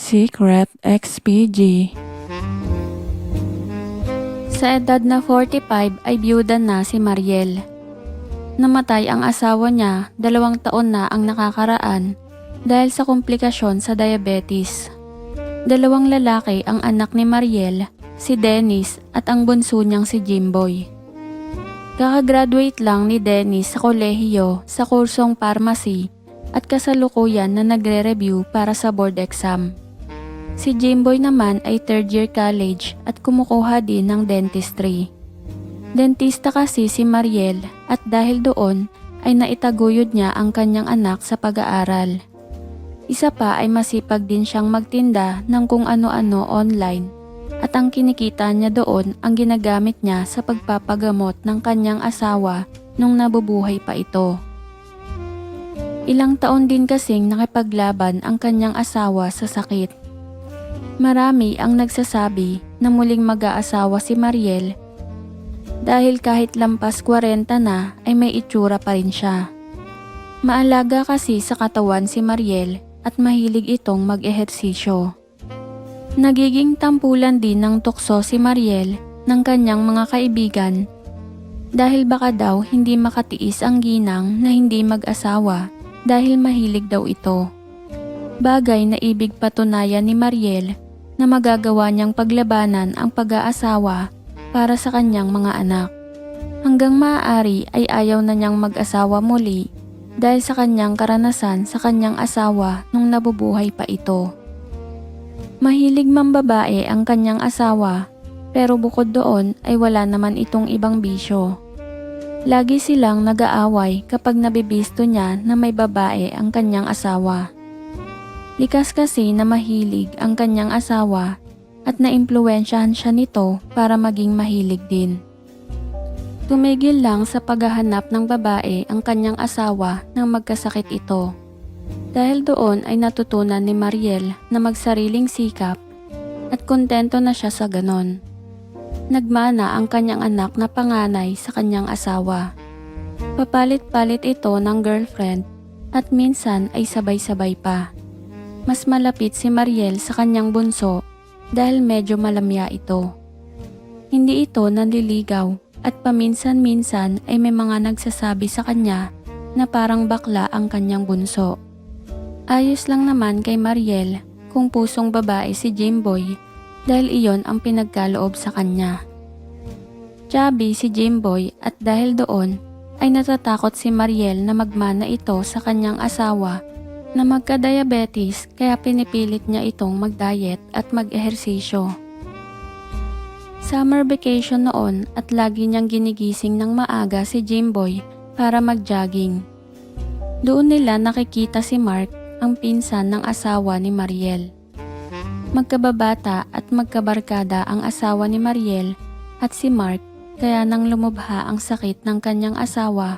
Secret XPG. Sa edad na 45 ay byuda na si Mariel. Namatay ang asawa niya 2 taon na ang nakakaraan dahil sa komplikasyon sa diabetes. 2 lalaki ang anak ni Mariel, si Dennis at ang bunso niyang si Jimboy. Kakagraduate lang ni Dennis sa kolehiyo sa kursong pharmacy at kasalukuyan na nagre-review para sa board exam. Si Jimboy naman ay 3rd year college at kumukuha din ng dentistry. Dentista kasi si Mariel at dahil doon ay naitaguyod niya ang kanyang anak sa pag-aaral. Isa pa ay masipag din siyang magtinda ng kung ano-ano online at ang kinikita niya doon ang ginagamit niya sa pagpapagamot ng kanyang asawa nung nabubuhay pa ito. Ilang taon din kasing nakipaglaban ang kanyang asawa sa sakit. Marami ang nagsasabi na muling mag-aasawa si Mariel dahil kahit lampas 40 na ay may itsura pa rin siya. Maalaga kasi sa katawan si Mariel at mahilig itong mag-ehersisyo. Nagiging tampulan din ng tukso si Mariel ng kanyang mga kaibigan dahil baka daw hindi makatiis ang ginang na hindi mag-asawa dahil mahilig daw ito. Bagay na ibig patunayan ni Mariel na magagawa niyang paglabanan ang pag-aasawa para sa kanyang mga anak. Hanggang maaari ay ayaw na niyang mag-asawa muli dahil sa kanyang karanasan sa kanyang asawa nung nabubuhay pa ito. Mahilig mambabae ang kanyang asawa pero bukod doon ay wala naman itong ibang bisyo. Lagi silang nag-aaway kapag nabibisto niya na may babae ang kanyang asawa. Likas kasi na mahilig ang kanyang asawa at naimpluwensyahan siya nito para maging mahilig din. Tumigil lang sa paghahanap ng babae ang kanyang asawa nang magkasakit ito. Dahil doon ay natutunan ni Mariel na magsariling sikap at kontento na siya sa ganon. Nagmana ang kanyang anak na panganay sa kanyang asawa. Papalit-palit ito ng girlfriend at minsan ay sabay-sabay pa. Mas malapit si Mariel sa kanyang bunso dahil medyo malamya ito. Hindi ito nanliligaw at paminsan-minsan ay may mga nagsasabi sa kanya na parang bakla ang kanyang bunso. Ayos lang naman kay Mariel kung pusong babae si Jimboy dahil iyon ang pinagkaloob sa kanya. Chubby si Jimboy at dahil doon ay natatakot si Mariel na magmana ito sa kanyang asawa na magka-diabetes kaya pinipilit niya itong mag-diet at mag-ehersisyo. Summer vacation noon at lagi niyang ginigising ng maaga si Jimboy para mag-jogging. Doon nila nakikita si Mark, ang pinsan ng asawa ni Mariel. Magkababata at magkabarkada ang asawa ni Mariel at si Mark kaya nang lumubha ang sakit ng kanyang asawa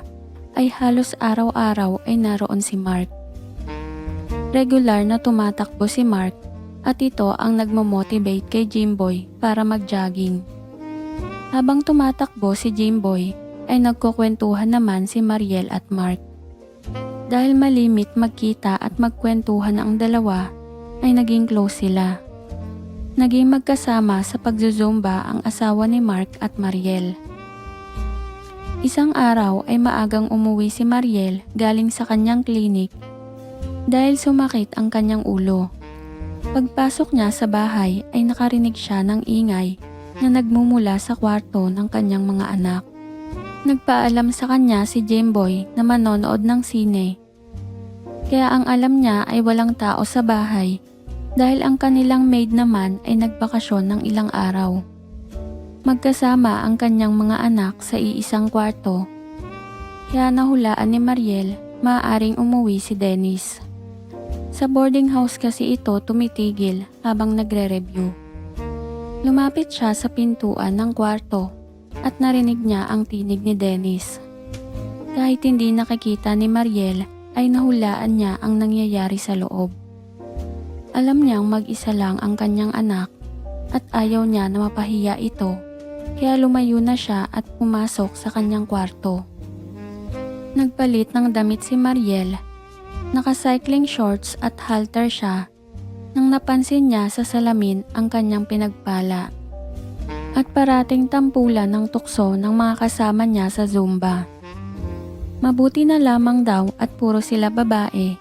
ay halos araw-araw ay naroon si Mark. Regular na tumatakbo si Mark at ito ang nagmo-motivate kay Jimboy para mag-jogging. Habang tumatakbo si Jimboy ay nagkukwentuhan naman si Mariel at Mark. Dahil malimit magkita at magkwentuhan ang dalawa ay naging close sila. Naging magkasama sa pagzuzumba ang asawa ni Mark at Mariel. Isang araw ay maagang umuwi si Mariel galing sa kanyang klinik dahil sumakit ang kanyang ulo. Pagpasok niya sa bahay ay nakarinig siya ng ingay na nagmumula sa kwarto ng kanyang mga anak. Nagpaalam sa kanya si Jimboy na manonood ng sine. Kaya ang alam niya ay walang tao sa bahay dahil ang kanilang maid naman ay nagbakasyon ng ilang araw. Magkasama ang kanyang mga anak sa iisang kwarto. Kaya nahulaan ni Mariel maaaring umuwi si Dennis. Sa boarding house kasi ito tumitigil habang nagre-review. Lumapit siya sa pintuan ng kwarto at narinig niya ang tinig ni Dennis. Kahit hindi nakikita ni Mariel ay nahulaan niya ang nangyayari sa loob. Alam niyang mag-isa lang ang kanyang anak at ayaw niya na mapahiya ito kaya lumayo na siya at pumasok sa kanyang kwarto. Nagpalit ng damit si Mariel. Naka-cycling shorts at halter siya nang napansin niya sa salamin ang kanyang pinagpala. At parating tampulan ng tukso ng mga kasama niya sa Zumba. Mabuti na lamang daw at puro sila babae.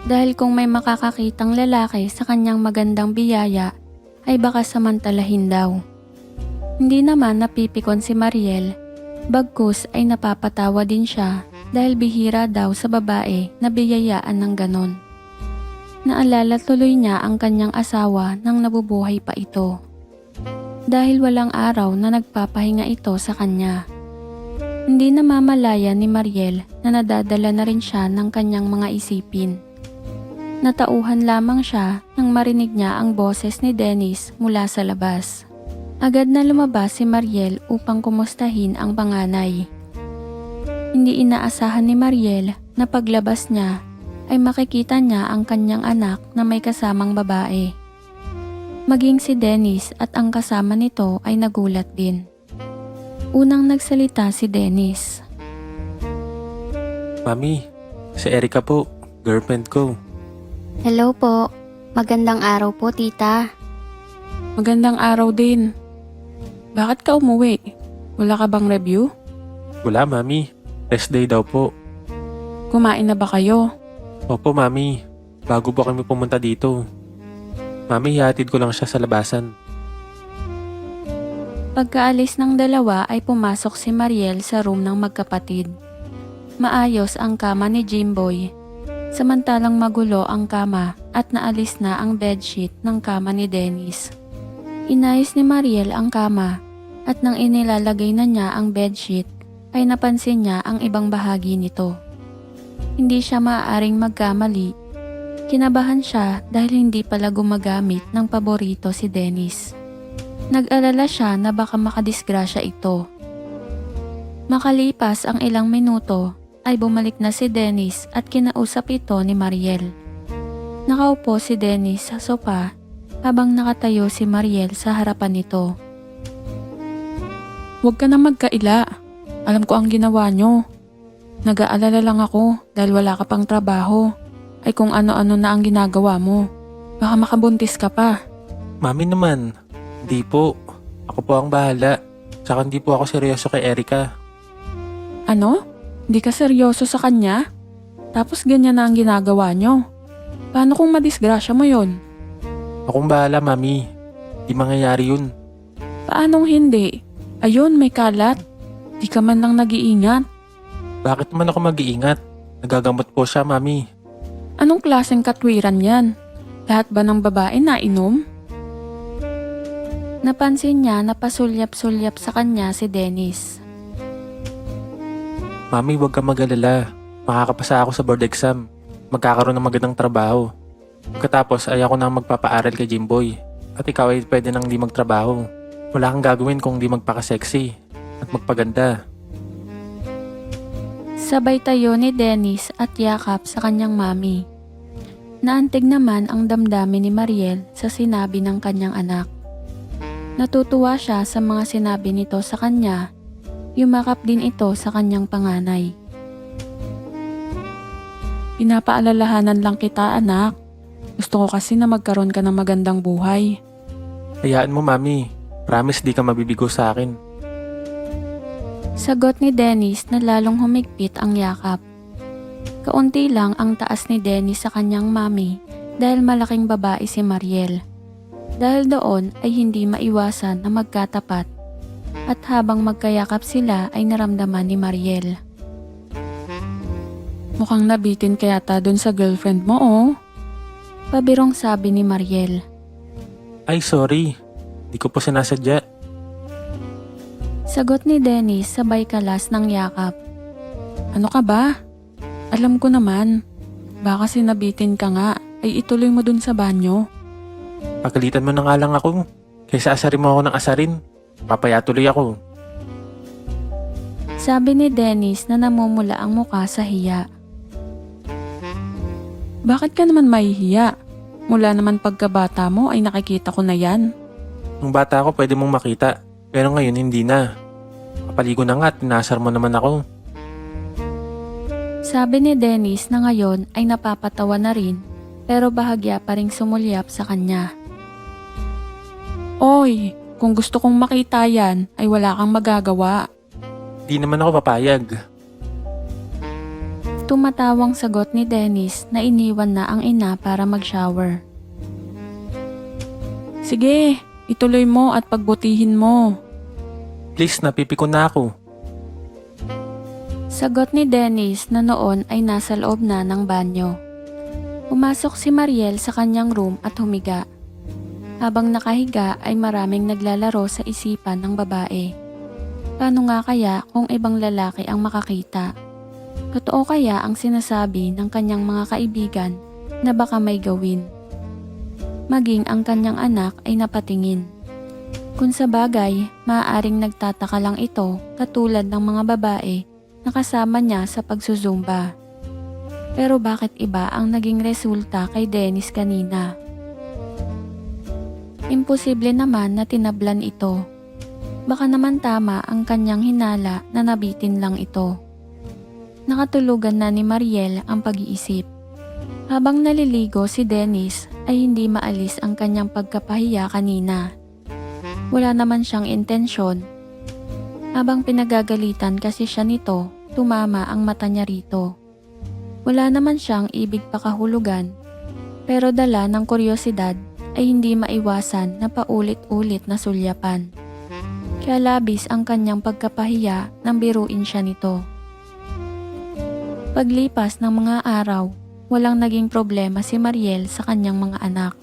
Dahil kung may makakakitang lalaki sa kanyang magandang biyaya, ay baka samantalahin daw. Hindi naman napipikon si Mariel, bagkus ay napapatawa din siya dahil bihira daw sa babae na biyayaan ng ganon. Naalala tuloy niya ang kanyang asawa nang nabubuhay pa ito. Dahil walang araw na nagpapahinga ito sa kanya. Hindi namamalaya ni Mariel na nadadala na rin siya ng kanyang mga isipin. Natauhan lamang siya nang marinig niya ang boses ni Dennis mula sa labas. Agad na lumabas si Mariel upang kumustahin ang panganay. Hindi inaasahan ni Mariel na paglabas niya ay makikita niya ang kanyang anak na may kasamang babae. Maging si Dennis at ang kasama nito ay nagulat din. Unang nagsalita si Dennis. Mami, si Erica po, girlfriend ko. Hello po. Magandang araw po, tita. Magandang araw din. Bakit ka umuwi? Wala ka bang review? Wala, Mami. Rest day daw po. Kumain na ba kayo? Opo, Mami. Bago po kami pumunta dito. Mami, hihatid ko lang siya sa labasan. Pagkaalis ng dalawa ay pumasok si Mariel sa room ng magkapatid. Maayos ang kama ni Jimboy. Samantalang magulo ang kama at naalis na ang bedsheet ng kama ni Dennis. Inayos ni Mariel ang kama at nang inilalagay na niya ang bedsheet ay napansin niya ang ibang bahagi nito. Hindi siya maaaring magkamali. Kinabahan siya dahil hindi pala gumagamit ng paborito si Dennis. Nag-alala siya na baka makadisgrasya ito. Makalipas ang ilang minuto ay bumalik na si Dennis at kinausap ito ni Mariel. Nakaupo si Dennis sa sopa habang nakatayo si Mariel sa harapan nito. Huwag ka na magkaila. Alam ko ang ginawa nyo. Nag-aalala lang ako dahil wala ka pang trabaho. Ay kung ano-ano na ang ginagawa mo. Baka makabuntis ka pa. Mami naman, hindi po. Ako po ang bahala. Saka hindi po ako seryoso kay Erica. Ano? Hindi ka seryoso sa kanya? Tapos ganyan na ang ginagawa nyo. Paano kung madisgrasya mo yon? Akong bahala, Mami. Di mangyayari yun. Paanong hindi? Ayun, may kalat. Di ka man lang nag-iingat. Bakit naman ako mag-iingat? Nagagamot po siya, Mami. Anong klaseng katwiran yan? Lahat ba ng babae nainom? Napansin niya na pasulyap-sulyap sa kanya si Dennis. Mami, huwag ka mag-alala. Makakapasa ako sa board exam. Magkakaroon ng magandang trabaho. Pagkatapos ay ako nang magpapaaral kay Jimboy. At ikaw ay pwede nang di magtrabaho. Wala kang gagawin kung di magpaka-sexy at magpaganda. Sabay tayo ni Dennis at yakap sa kanyang mami. Naantig naman ang damdamin ni Mariel sa sinabi ng kanyang anak. Natutuwa siya sa mga sinabi nito sa kanya. Yumakap din ito sa kanyang panganay. Pinapaalalahanan lang kita, anak. Gusto ko kasi na magkaroon ka ng magandang buhay. Hayaan mo, Mami. Promise di ka mabibigo sa akin. Sagot ni Dennis na lalong humigpit ang yakap. Kaunti lang ang taas ni Dennis sa kanyang mami dahil malaking babae si Mariel. Dahil doon ay hindi maiwasan na magkatapat at habang magkayakap sila ay naramdaman ni Mariel. Mukhang nabitin ka yata dun sa girlfriend mo, oh. Pabirong sabi ni Mariel. Ay, sorry. Di ko po sinasadya. Sagot ni Dennis sabay kalas ng yakap. Ano ka ba? Alam ko naman. Baka sinabitin ka nga, ay ituloy mo dun sa banyo. Pagalitan mo na nga lang ako. Kaysa asarin mo ako ng asarin. Papaya tuloy ako. Sabi ni Dennis na namumula ang muka sa hiya. Bakit ka naman mahihiya? Mula naman pagkabata mo ay nakikita ko na yan. Nung bata ako pwede mong makita. Pero ngayon hindi na. Kapaligo na nga at tinasar mo naman ako. Sabi ni Dennis na ngayon ay napapatawa na rin pero bahagya pa ring sumulyap sa kanya. Oy, kung gusto kong makita yan ay wala kang magagawa. Di naman ako papayag. Tumatawang sagot ni Dennis na iniwan na ang ina para mag-shower. Sige, ituloy mo at pagbutihin mo. Please, napipikon na ako. Sagot ni Dennis na noon ay nasa loob na ng banyo. Pumasok si Mariel sa kanyang room at humiga. Habang nakahiga ay maraming naglalaro sa isipan ng babae. Paano nga kaya kung ibang lalaki ang makakita? Totoo kaya ang sinasabi ng kanyang mga kaibigan na baka may gawin? Maging ang kanyang anak ay napatingin. Kung sa bagay, maaaring nagtataka lang ito katulad ng mga babae na kasama niya sa pagsusumba. Pero bakit iba ang naging resulta kay Dennis kanina? Imposible naman na tinablan ito. Baka naman tama ang kanyang hinala na nabitin lang ito. Nakatulugan na ni Mariel ang pag-iisip. Habang naliligo si Dennis ay hindi maalis ang kanyang pagkapahiya kanina. Wala naman siyang intensyon. Habang pinagagalitan kasi siya nito, tumama ang mata niya rito. Wala naman siyang ibig pakahulugan, pero dala ng kuryosidad ay hindi maiwasan na paulit-ulit na sulyapan. Kaya labis ang kanyang pagkapahiya nang biruin siya nito. Paglipas ng mga araw, walang naging problema si Mariel sa kanyang mga anak.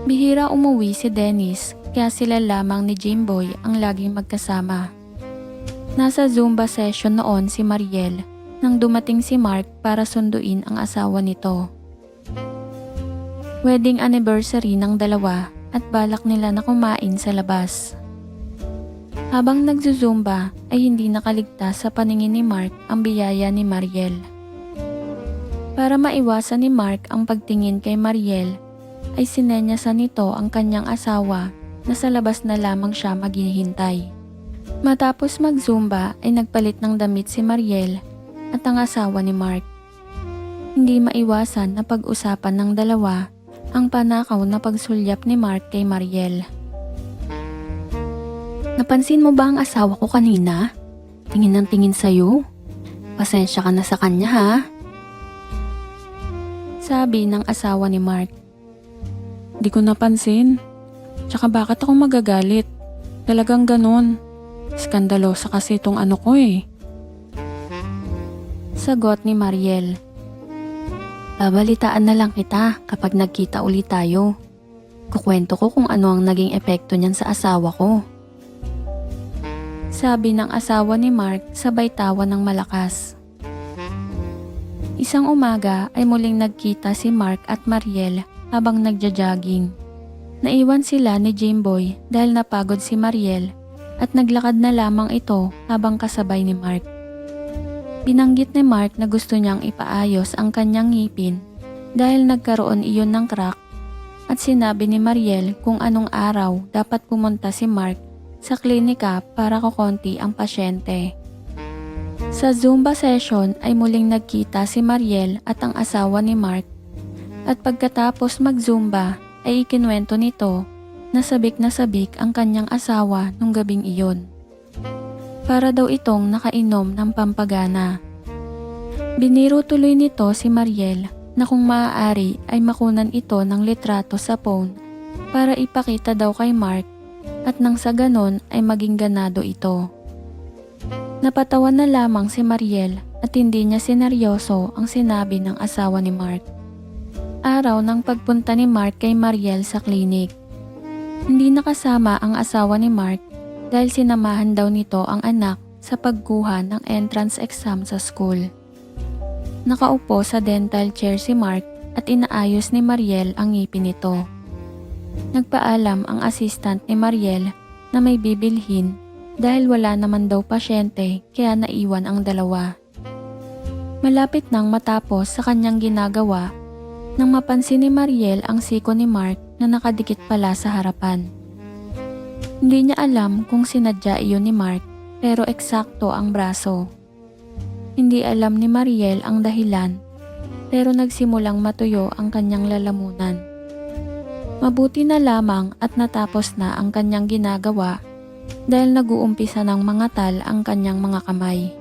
Bihira umuwi si Dennis kaya sila lamang ni Jimboy ang laging magkasama. Nasa Zumba session noon si Mariel nang dumating si Mark para sunduin ang asawa nito. Wedding anniversary ng dalawa at balak nila na kumain sa labas. Habang nagzuzumba ay hindi nakaligtas sa paningin ni Mark ang biyaya ni Mariel. Para maiwasan ni Mark ang pagtingin kay Mariel ay sinenyasan nito ang kanyang asawa na sa labas na lamang siya maghihintay. Matapos magzumba ay nagpalit ng damit si Mariel at ang asawa ni Mark. Hindi maiwasan na pag-usapan ng dalawa ang panakaw na pagsulyap ni Mark kay Mariel. Napansin mo ba ang asawa ko kanina? Tingin ng tingin sa'yo. Pasensya ka na sa kanya ha? Sabi ng asawa ni Mark. Di ko napansin. Tsaka bakit ako magagalit? Talagang ganun. Skandalosa kasi itong ano ko eh. Sagot ni Mariel. Babalitaan na lang kita kapag nagkita ulit tayo. Kukwento ko kung ano ang naging epekto niyan sa asawa ko. Sabi ng asawa ni Mark sabay tawa ng malakas. Isang umaga ay muling nagkita si Mark at Mariel habang nagja-jogging. Naiwan sila ni Jimboy dahil napagod si Mariel at naglakad na lamang ito habang kasabay ni Mark. Binanggit ni Mark na gusto niyang ipaayos ang kanyang ngipin dahil nagkaroon iyon ng crack at sinabi ni Mariel kung anong araw dapat pumunta si Mark sa klinika para kukonti ang pasyente. Sa Zumba session ay muling nagkita si Mariel at ang asawa ni Mark at pagkatapos mag-Zumba ay ikinuwento nito na sabik ang kanyang asawa nung gabing iyon. Para daw itong nakainom ng pampagana. Biniro tuloy nito si Mariel na kung maaari ay makunan ito ng litrato sa phone para ipakita daw kay Mark at nang sa ganon ay maging ganado ito. Napatawa na lamang si Mariel at hindi niya sineryoso ang sinabi ng asawa ni Mark. Araw ng pagpunta ni Mark kay Mariel sa klinik. Hindi nakasama ang asawa ni Mark dahil sinamahan daw nito ang anak sa pagkuha ng entrance exam sa school. Nakaupo sa dental chair si Mark at inaayos ni Mariel ang ngipin nito. Nagpaalam ang assistant ni Mariel na may bibilhin dahil wala naman daw pasyente kaya naiwan ang dalawa. Malapit nang matapos sa kanyang ginagawa nang mapansin ni Mariel ang siko ni Mark na nakadikit pala sa harapan. Hindi niya alam kung sinadya iyon ni Mark pero eksakto ang braso. Hindi alam ni Mariel ang dahilan pero nagsimulang matuyo ang kanyang lalamunan. Mabuti na lamang at natapos na ang kanyang ginagawa dahil nag-uumpisa ng mangatal ang kanyang mga kamay.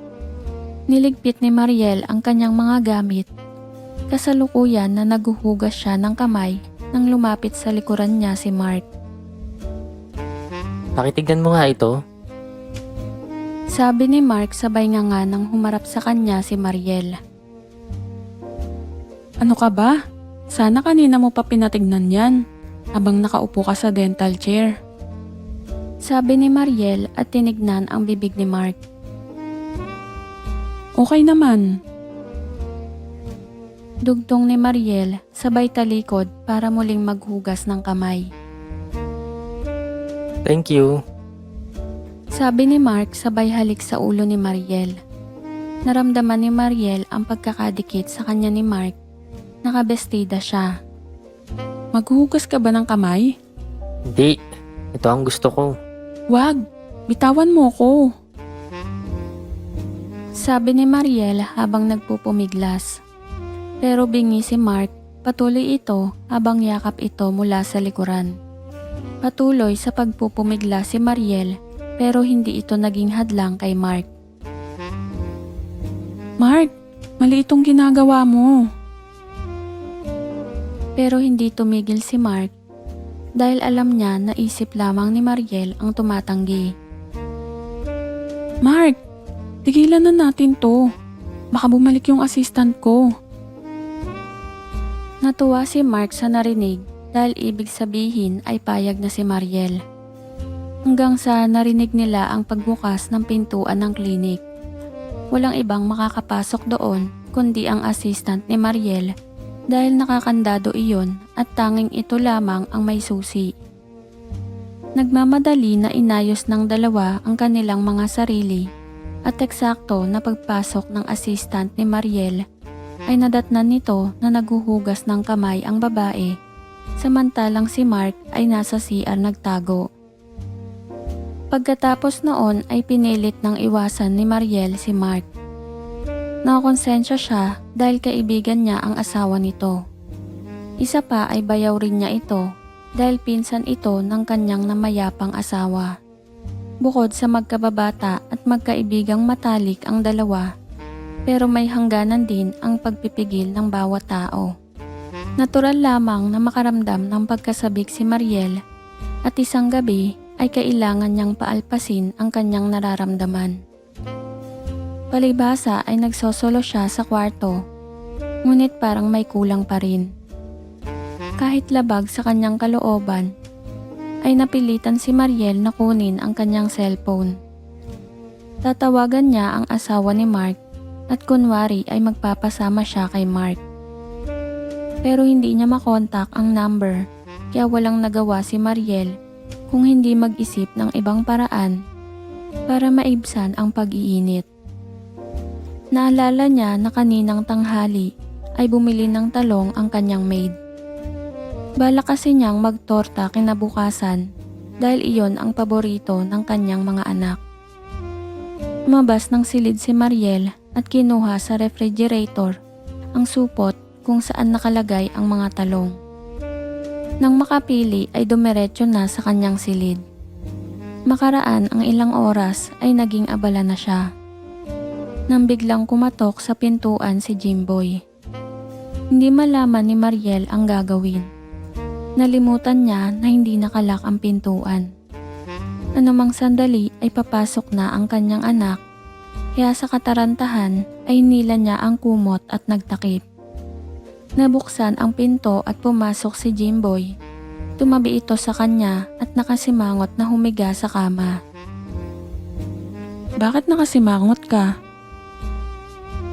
Niligpit ni Mariel ang kanyang mga gamit. Kasalukuyan na naguhugas siya ng kamay nang lumapit sa likuran niya si Mark. Pakitignan mo nga ito. Sabi ni Mark sabay nga nang humarap sa kanya si Mariel. Ano ka ba? Sana kanina mo pa pinatignan yan habang nakaupo ka sa dental chair. Sabi ni Mariel at tinignan ang bibig ni Mark. Okay naman. Dugtong ni Mariel sabay talikod para muling maghugas ng kamay. Thank you. Sabi ni Mark sabay halik sa ulo ni Mariel. Naramdaman ni Mariel ang pagkakadikit sa kanya ni Mark. Nakabestida siya. Maghuhugas ka ba ng kamay? Hindi. Ito ang gusto ko. Wag, bitawan mo ko. Sabi ni Mariel habang nagpupumiglas. Pero bingi si Mark, patuloy ito habang yakap ito mula sa likuran. Patuloy sa pagpupumiglas si Mariel pero hindi ito naging hadlang kay Mark. Mark, mali itong ginagawa mo. Pero hindi tumigil si Mark dahil alam niya na isip lamang ni Mariel ang tumatanggi. Mark, tigilan na natin to. Baka bumalik yung assistant ko. Natuwa si Mark sa narinig dahil ibig sabihin ay payag na si Mariel. Hanggang sa narinig nila ang pagbukas ng pintuan ng klinik. Walang ibang makakapasok doon kundi ang assistant ni Mariel dahil nakakandado iyon at tanging ito lamang ang may susi. Nagmamadali na inayos ng dalawa ang kanilang mga sarili at eksakto na pagpasok ng assistant ni Mariel ay nadatnan nito na naguhugas ng kamay ang babae samantalang si Mark ay nasa CR nagtago. Pagkatapos noon ay pinilit ng iwasan ni Mariel si Mark. Nakakonsensya siya dahil kaibigan niya ang asawa nito. Isa pa ay bayaw rin niya ito dahil pinsan ito ng kanyang namayapang asawa. Bukod sa magkababata at magkaibigang matalik ang dalawa, pero may hangganan din ang pagpipigil ng bawat tao. Natural lamang na makaramdam ng pagkasabik si Mariel at isang gabi ay kailangan niyang paalpasin ang kanyang nararamdaman. Palibhasa ay nagsosolo siya sa kwarto, ngunit parang may kulang pa rin. Kahit labag sa kanyang kalooban, ay napilitan si Mariel na kunin ang kanyang cellphone. Tatawagan niya ang asawa ni Mark at kunwari ay magpapasama siya kay Mark. Pero hindi niya makontak ang number kaya walang nagawa si Mariel kung hindi mag-isip ng ibang paraan para maibsan ang pag-iinit. Naalala niya na kaninang tanghali ay bumili ng talong ang kanyang maid. Balak kasi niyang magtorta kinabukasan dahil iyon ang paborito ng kanyang mga anak. Lumabas ng silid si Mariel at kinuha sa refrigerator ang supot kung saan nakalagay ang mga talong. Nang makapili ay dumiretso na sa kanyang silid. Makaraan ang ilang oras ay naging abala na siya. Nang biglang kumatok sa pintuan si Jimboy. Hindi malaman ni Mariel ang gagawin. Nalimutan niya na hindi nakalak ang pintuan. Anumang sandali ay papasok na ang kanyang anak, kaya sa katarantahan ay nila niya ang kumot at nagtakip. Nabuksan ang pinto at pumasok si Jimboy. Tumabi ito sa kanya at nakasimangot na humiga sa kama. Bakit nakasimangot ka?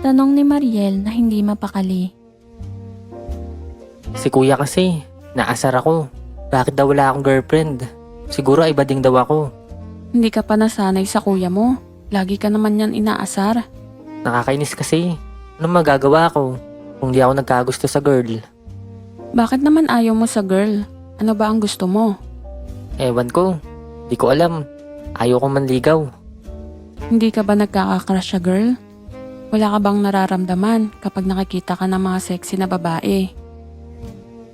Tanong ni Mariel na hindi mapakali. Si kuya kasi, naasar ako. Bakit daw wala akong girlfriend? Siguro ay bading daw ako. Hindi ka pa nasanay sa kuya mo. Lagi ka naman yan inaasar. Nakakainis kasi. Anong magagawa ko kung di ako nagkagusto sa girl? Bakit naman ayaw mo sa girl? Ano ba ang gusto mo? Ewan ko. Di ko alam. Ayaw ko manligaw. Hindi ka ba nagkaka-crush sa girl? Wala ka bang nararamdaman kapag nakikita ka ng mga sexy na babae?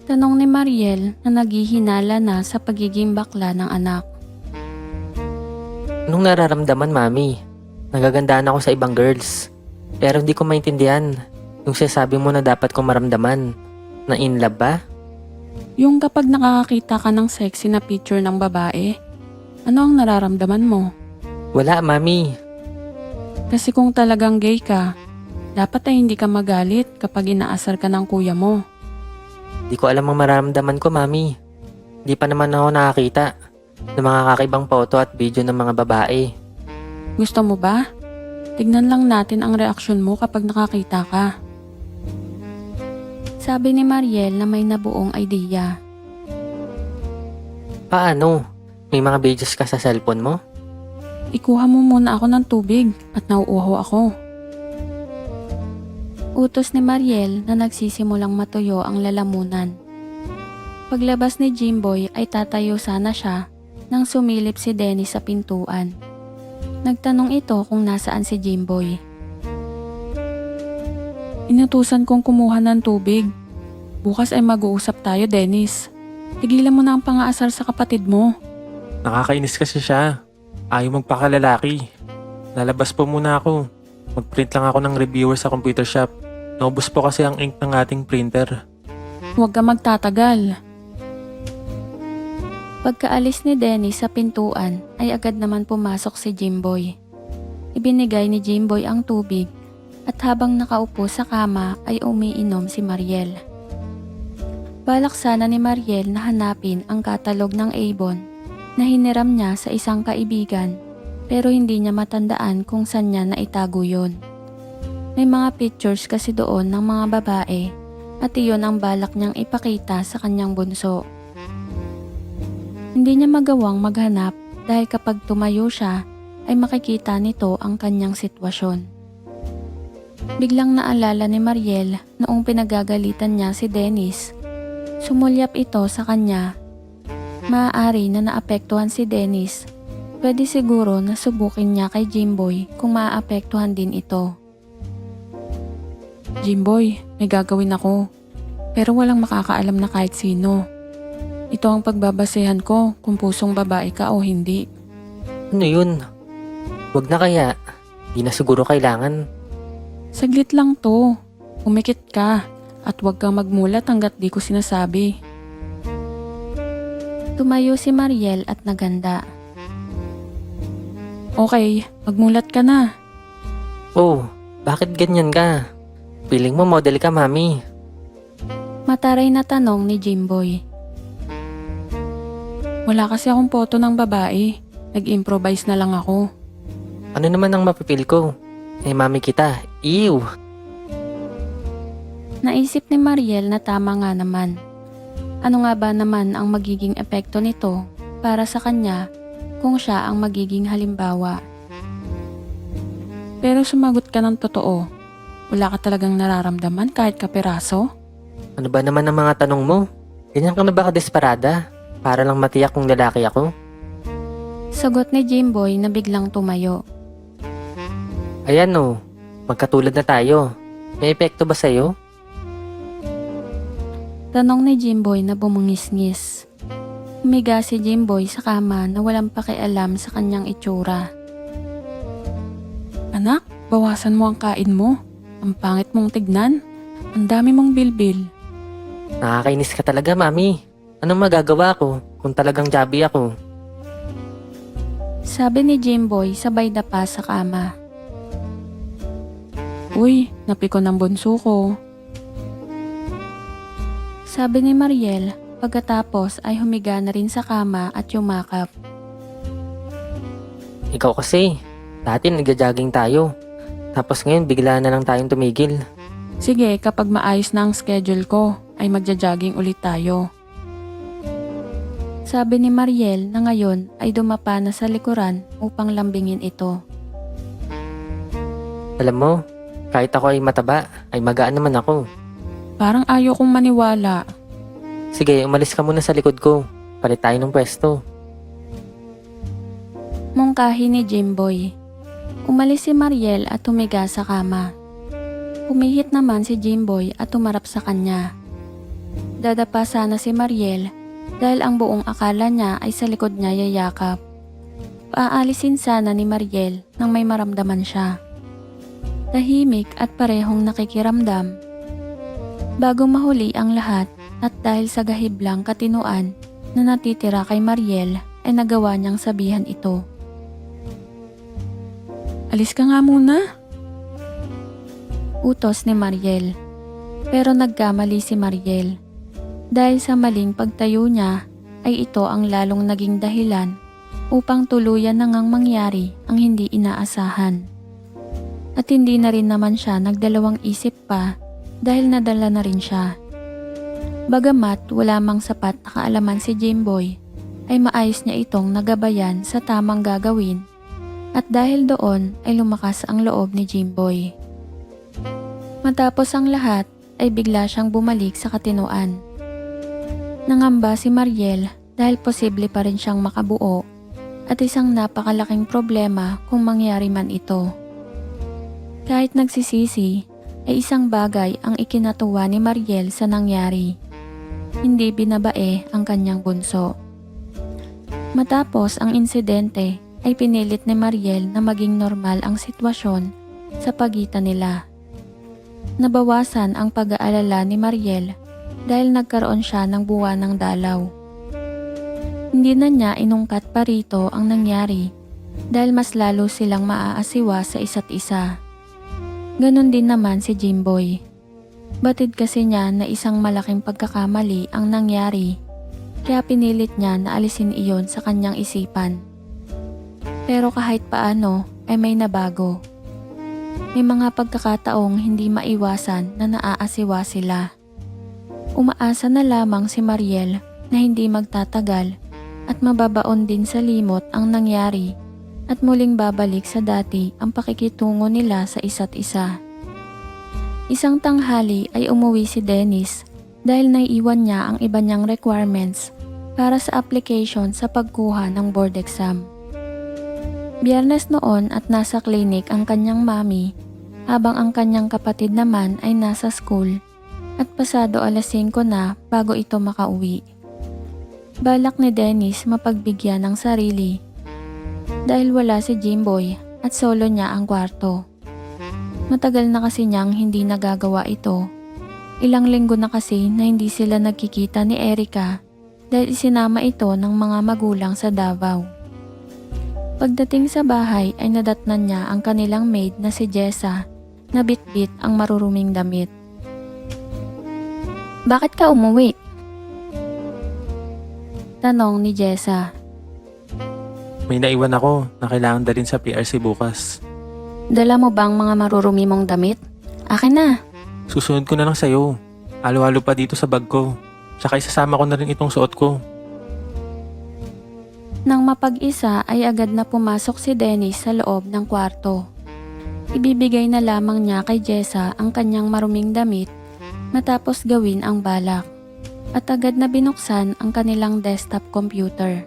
Tanong ni Mariel na naghihinala na sa pagiging bakla ng anak. Anong nararamdaman, Mami? Nagagandaan ako sa ibang girls. Pero hindi ko maintindihan yung sinasabi mo na dapat kong maramdaman. Na in love ba? Yung kapag nakakakita ka ng sexy na picture ng babae, ano ang nararamdaman mo? Wala, Mami. Kasi kung talagang gay ka, dapat ay hindi ka magalit kapag inaasar ka ng kuya mo. Di ko alam ang mararamdaman ko, Mami. Di pa naman ako nakakita ng mga kakaibang photo at video ng mga babae. Gusto mo ba? Tignan lang natin ang reaksyon mo kapag nakakita ka. Sabi ni Mariel na may nabuong idea. Paano? May mga videos ka sa cellphone mo? Ikuha mo muna ako ng tubig at nauuho ako. Utos ni Mariel na nagsisimulang matuyo ang lalamunan. Paglabas ni Jimboy ay tatayo sana siya nang sumilip si Dennis sa pintuan. Nagtanong ito kung nasaan si Jimboy. Inutusan kong kumuha ng tubig. Bukas ay mag-uusap tayo, Dennis. Tigilan mo na ang pangaasar sa kapatid mo. Nakakainis kasi siya. Ayaw magpakalalaki. Lalabas po muna ako. Mag-print lang ako ng reviewer sa computer shop. Naubos po kasi ang ink ng ating printer. Huwag ka magtatagal. Pagkaalis ni Dennis sa pintuan ay agad naman pumasok si Jimboy. Ibinigay ni Jimboy ang tubig at habang nakaupo sa kama ay umiinom si Mariel. Balak sana ni Mariel na hanapin ang katalog ng Avon na hiniram niya sa isang kaibigan pero hindi niya matandaan kung saan niya naitago yun. May mga pictures kasi doon ng mga babae at iyon ang balak niyang ipakita sa kanyang bunso. Hindi niya magawang maghanap dahil kapag tumayo siya ay makikita nito ang kanyang sitwasyon. Biglang naalala ni Mariel noong pinagagalitan niya si Dennis. Sumulyap ito sa kanya. Maaari na naapektuhan si Dennis. Pwede siguro na subukin niya kay Jimboy kung maaapektuhan din ito. Jimboy, may gagawin ako. Pero walang makakaalam na kahit sino. Ito ang pagbabasehan ko kung pusong babae ka o hindi. Ano yun? Wag na kaya. Di na siguro kailangan. Saglit lang to. Umikit ka at huwag kang magmulat hanggat di ko sinasabi. Tumayo si Mariel at naganda. Okay, magmulat ka na. Oh, bakit ganyan ka? Feeling mo model ka, Mami. Mataray na tanong ni Jimboy. Wala kasi akong photo ng babae. Nag-improvise na lang ako. Ano naman ang mapipil ko? Eh, Mami kita. Ew! Naisip ni Mariel na tama nga naman. Ano nga ba naman ang magiging epekto nito para sa kanya kung siya ang magiging halimbawa? Pero sumagot ka ng totoo. Wala ka talagang nararamdaman kahit kapiraso? Ano ba naman ang mga tanong mo? Ganyan ka na ba kadesperada? Para lang matiyak kung lalaki ako? Sagot ni Jimboy na biglang tumayo. Ayan oh, magkatulad na tayo. May epekto ba sa'yo? Tanong ni Jimboy na bumungis-ngis. Humiga si Jimboy sa kama na walang pakialam sa kanyang itsura. Anak, bawasan mo ang kain mo. Ang pangit mong tignan. Ang dami mong bilbil. Nakakainis ka talaga, Mami. Anong magagawa ko kung talagang jabi ako? Sabi ni Jimboy sabay dapa sa kama. Uy, napiko ng bunso ko. Sabi ni Mariel pagkatapos ay humiga na rin sa kama at yumakap. Ikaw kasi, dati nagja-jogging tayo. Tapos ngayon bigla na lang tayong tumigil. Sige, kapag maayos na ang schedule ko, ay magja-jogging ulit tayo. Sabi ni Mariel na ngayon ay dumapa na sa likuran upang lambingin ito. Alam mo, kahit ako ay mataba, ay magaan naman ako. Parang ayaw kong maniwala. Sige, umalis ka muna sa likod ko. Palit tayo ng pwesto. Mungkahi ni Jimboy. Umalis si Mariel at humiga sa kama. Pumihit naman si Jimboy at tumarap sa kanya. Dadapa sana si Mariel dahil ang buong akala niya ay sa likod niya yayakap. Paalisin sana ni Mariel nang may maramdaman siya. Tahimik at parehong nakikiramdam. Bago mahuli ang lahat at dahil sa gahiblang katinuan na natitira kay Mariel ay nagawa niyang sabihan ito. Alis ka nga muna. Utos ni Mariel. Pero nagkamali si Mariel. Dahil sa maling pagtayo niya ay ito ang lalong naging dahilan upang tuluyan na ngang mangyari ang hindi inaasahan. At hindi na rin naman siya nagdalawang isip pa dahil nadala na rin siya. Bagamat wala mang sapat na kaalaman si Jimboy, ay maayos niya itong nagabayan sa tamang gagawin at dahil doon ay lumakas ang loob ni Jimboy. Matapos ang lahat ay bigla siyang bumalik sa katinuan. Nangamba si Mariel dahil posible pa rin siyang makabuo at isang napakalaking problema kung mangyari man ito. Kahit nagsisisi, ay isang bagay ang ikinatuwa ni Mariel sa nangyari. Hindi binabae ang kanyang bunso. Matapos ang insidente ay pinilit ni Mariel na maging normal ang sitwasyon sa pagitan nila. Nabawasan ang pag-aalala ni Mariel dahil nagkaroon siya ng buwanang dalaw. Hindi na niya inungkat pa rito ang nangyari dahil mas lalo silang maaasiwa sa isa't isa. Ganon din naman si Jimboy. Batid kasi niya na isang malaking pagkakamali ang nangyari kaya pinilit niya na alisin iyon sa kanyang isipan. Pero kahit paano ay may nabago. May mga pagkakataong hindi maiwasan na naaasiwa sila. Umaasa na lamang si Mariel na hindi magtatagal at mababaon din sa limot ang nangyari at muling babalik sa dati ang pakikitungo nila sa isa't isa. Isang tanghali ay umuwi si Dennis dahil naiiwan niya ang iba niyang requirements para sa application sa pagkuha ng board exam. Biyernes noon at nasa clinic ang kanyang mami habang ang kanyang kapatid naman ay nasa school at pasado 5:00 na bago ito makauwi. Balak ni Dennis mapagbigyan ng sarili dahil wala si Jimboy at solo niya ang kwarto. Matagal na kasi niyang hindi nagagawa ito. Ilang linggo na kasi na hindi sila nagkikita ni Erica dahil isinama ito ng mga magulang sa Davao. Pagdating sa bahay ay nadatnan niya ang kanilang maid na si Jessa na bitbit ang maruruming damit. Bakit ka umuwi? Tanong ni Jessa. May naiwan ako na kailangan dalhin sa PRC bukas. Dala mo bang mga marurumi mong damit? Akin na. Susunod ko na lang sa'yo. Halo-halo pa dito sa bag ko. Tsaka isasama ko na rin itong suot ko. Nang mapag-isa ay agad na pumasok si Dennis sa loob ng kwarto. Ibibigay na lamang niya kay Jessa ang kanyang maruming damit matapos gawin ang balak. At agad na binuksan ang kanilang desktop computer.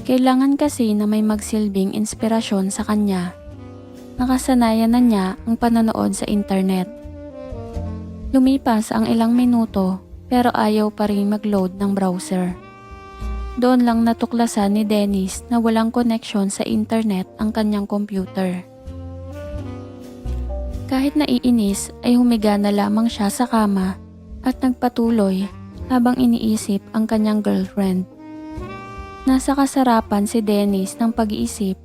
Kailangan kasi na may magsilbing inspirasyon sa kanya. Nakasanayan na niya ang panonood sa internet. Lumipas ang ilang minuto pero ayaw pa rin mag-load ng browser. Doon lang natuklasan ni Dennis na walang connection sa internet ang kanyang computer. Kahit naiinis ay humiga na lamang siya sa kama at nagpatuloy habang iniisip ang kanyang girlfriend. Nasa kasarapan si Dennis ng pag-iisip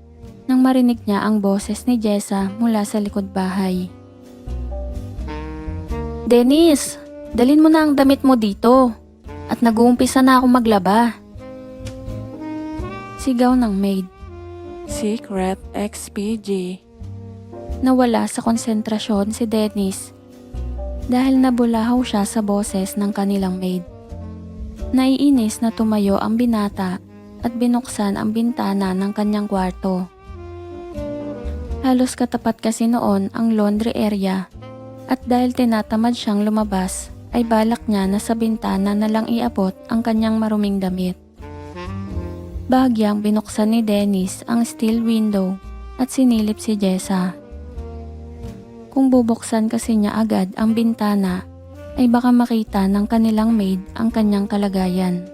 nang marinig niya ang boses ni Jessa mula sa likod bahay. Dennis, dalhin mo na ang damit mo dito. At nag-uumpisa na ako maglaba. Sigaw ng maid. Secret XPG. Nawala sa konsentrasyon si Dennis dahil nabulahaw siya sa boses ng kanilang maid. Naiinis na tumayo ang binata at binuksan ang bintana ng kanyang kwarto. Halos katapat kasi noon ang laundry area at dahil tinatamad siyang lumabas ay balak niya na sa bintana na lang iabot ang kanyang maruming damit. Bahagyang binuksan ni Dennis ang steel window at sinilip si Jessa. Kung bubuksan kasi niya agad ang bintana, ay baka makita ng kanilang maid ang kanyang kalagayan.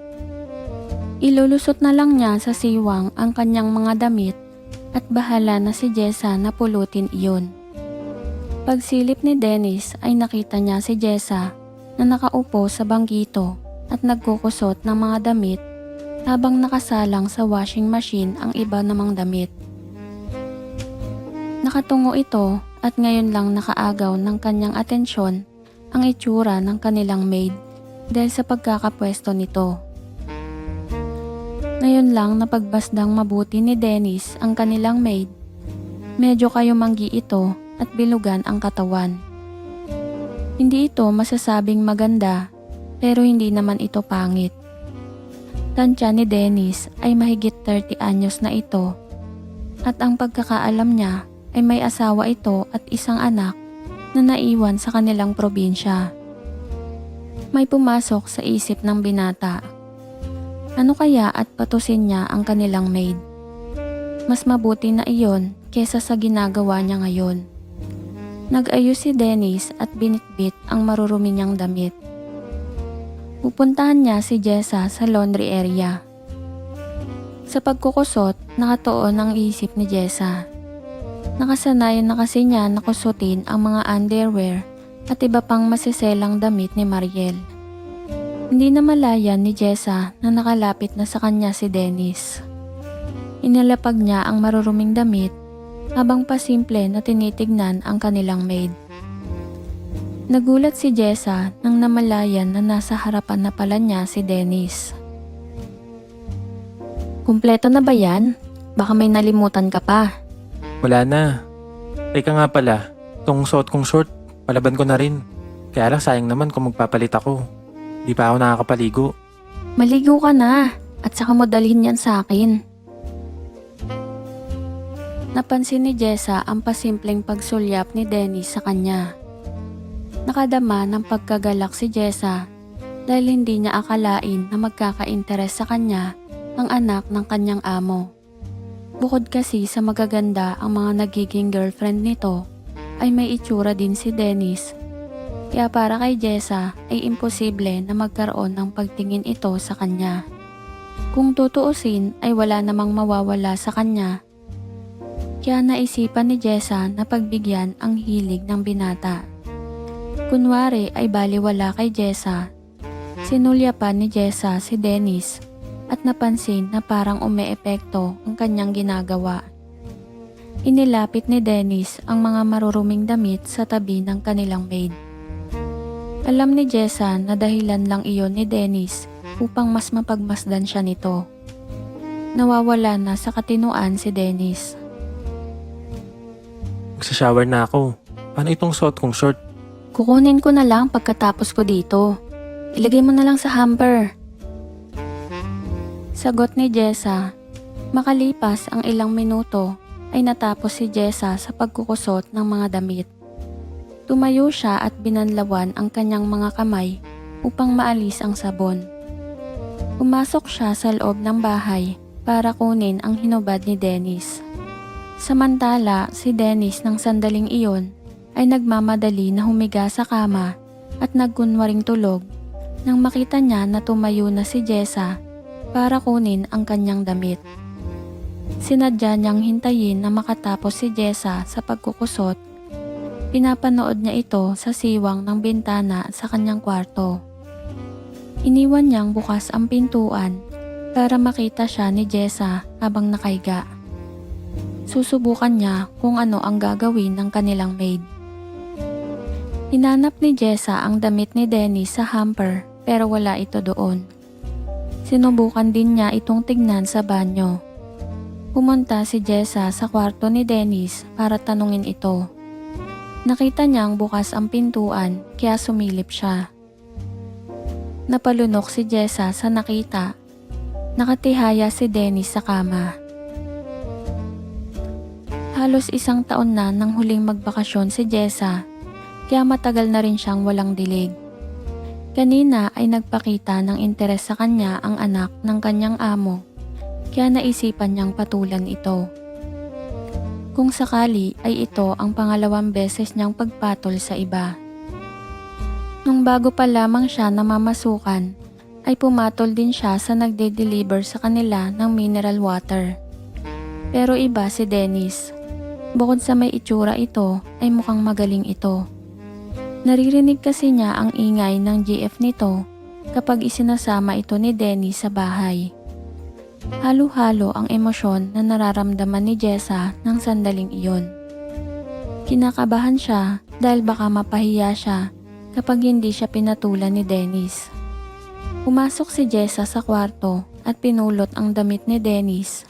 Ilulusot na lang niya sa siwang ang kanyang mga damit at bahala na si Jessa na pulutin iyon. Pagsilip ni Dennis ay nakita niya si Jessa na nakaupo sa bangkito at nagkukusot ng mga damit habang nakasalang sa washing machine ang iba namang damit. Nakatungo ito at ngayon lang nakaagaw ng kanyang atensyon ang itsura ng kanilang maid dahil sa pagkakapwesto nito. Ngayon lang napagbasdang mabuti ni Dennis ang kanilang maid. Medyo kayumanggi ito at bilugan ang katawan. Hindi ito masasabing maganda pero hindi naman ito pangit. Tansya ni Dennis ay mahigit 30 anyos na ito at ang pagkakaalam niya ay may asawa ito at isang anak na naiwan sa kanilang probinsya. May pumasok sa isip ng binata. Ano kaya at patusin niya ang kanilang maid? Mas mabuti na iyon kesa sa ginagawa niya ngayon. Nag-ayos si Dennis at binitbit ang marurumi niyang damit. Pupuntahan niya si Jessa sa laundry area. Sa pagkukusot, nakatuon ang isip ni Jessa. Nakasanayan na kasi niya nakusutin ang mga underwear at iba pang masiselang damit ni Mariel. Hindi na malayan ni Jessa na nakalapit na sa kanya si Dennis. Inilapag niya ang maruruming damit habang pasimple na tinitignan ang kanilang maid. Nagulat si Jessa nang namalayan na nasa harapan na pala niya si Dennis. Kumpleto na ba yan? Baka may nalimutan ka pa. Wala na. Teka nga pala, tong suot kong short, palaban ko na rin. Kaya lang sayang naman kung magpapalit ako. Di pa ako nakakapaligo. Maligo ka na at saka mo dalhin yan sa akin. Napansin ni Jessa ang pasimpleng pagsulyap ni Dennis sa kanya. Nakadama ng pagkagalak si Jessa dahil hindi niya akalain na magkaka-interes sa kanya ang anak ng kanyang amo. Bukod kasi sa magaganda ang mga nagiging girlfriend nito, ay may itsura din si Dennis. Kaya para kay Jessa ay imposible na magkaroon ng pagtingin ito sa kanya. Kung tutuusin ay wala namang mawawala sa kanya. Kaya naisipan ni Jessa na pagbigyan ang hilig ng binata. Kunwari ay baliwala kay Jessa. Sinulyapan ni Jessa si Dennis at napansin na parang umeepekto ang kanyang ginagawa. Inilapit ni Dennis ang mga maruruming damit sa tabi ng kanilang maid. Alam ni Jessa na dahilan lang iyon ni Dennis upang mas mapagmasdan siya nito. Nawawala na sa katinuan si Dennis. Magsashower na ako. Paano itong suot kong short? Kukunin ko na lang pagkatapos ko dito. Ilagay mo na lang sa hamper. Sagot ni Jessa. Makalipas ang ilang minuto ay natapos si Jessa sa pagkukusot ng mga damit. Tumayo siya at binanlawan ang kanyang mga kamay upang maalis ang sabon. Pumasok siya sa loob ng bahay para kunin ang hinubad ni Dennis. Samantala, si Dennis ng sandaling iyon ay nagmamadali na humiga sa kama at nagkunwaring tulog nang makita niya na tumayo na si Jessa para kunin ang kanyang damit. Sinadya niyang hintayin na makatapos si Jessa sa pagkukusot. Pinapanood niya ito sa siwang ng bintana sa kanyang kwarto. Iniwan niyang bukas ang pintuan para makita siya ni Jessa habang nakahiga. Susubukan niya kung ano ang gagawin ng kanilang maid. Hinanap ni Jessa ang damit ni Dennis sa hamper pero wala ito doon. Sinubukan din niya itong tignan sa banyo. Pumunta si Jessa sa kwarto ni Dennis para tanungin ito. Nakita niyang bukas ang pintuan kaya sumilip siya. Napalunok si Jessa sa nakita. Nakatihaya si Dennis sa kama. Halos 1 taon na nang huling magbakasyon si Jessa kaya matagal na rin siyang walang dilig. Kanina ay nagpakita ng interes sa kanya ang anak ng kanyang amo kaya naisipan niyang patulan ito. Kung sakali ay ito ang pangalawang beses niyang pagpatol sa iba. Nung bago pa lamang siya namamasukan, ay pumatol din siya sa nagde-deliver sa kanila ng mineral water. Pero iba si Dennis. Bukod sa may itsura ito, ay mukhang magaling ito. Naririnig kasi niya ang ingay ng GF nito kapag isinasama ito ni Dennis sa bahay. Halo-halo ang emosyon na nararamdaman ni Jessa ng sandaling iyon. Kinakabahan siya dahil baka mapahiya siya kapag hindi siya pinatulan ni Dennis. Pumasok si Jessa sa kwarto at pinulot ang damit ni Dennis.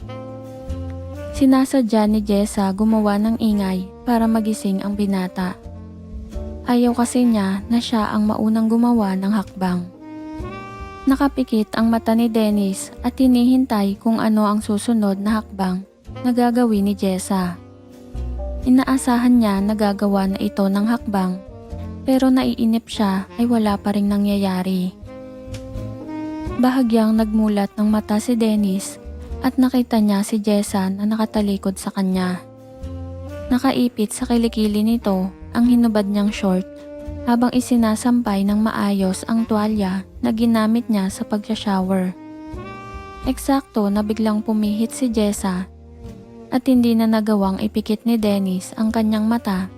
Sinasadya ni Jessa gumawa ng ingay para magising ang binata. Ayaw kasi niya na siya ang maunang gumawa ng hakbang. Nakapikit ang mata ni Dennis at hinihintay kung ano ang susunod na hakbang na gagawin ni Jessa. Inaasahan niya na gagawa na ito ng hakbang, pero naiinip siya ay wala pa ring nangyayari. Bahagyang nagmulat ng mata si Dennis at nakita niya si Jessa na nakatalikod sa kanya. Nakaipit sa kilikili nito ang hinubad niyang short habang isinasampay ng maayos ang tuwalya na ginamit niya sa pag-shower. Eksakto na biglang pumihit si Jessa at hindi na nagawang ipikit ni Dennis ang kanyang mata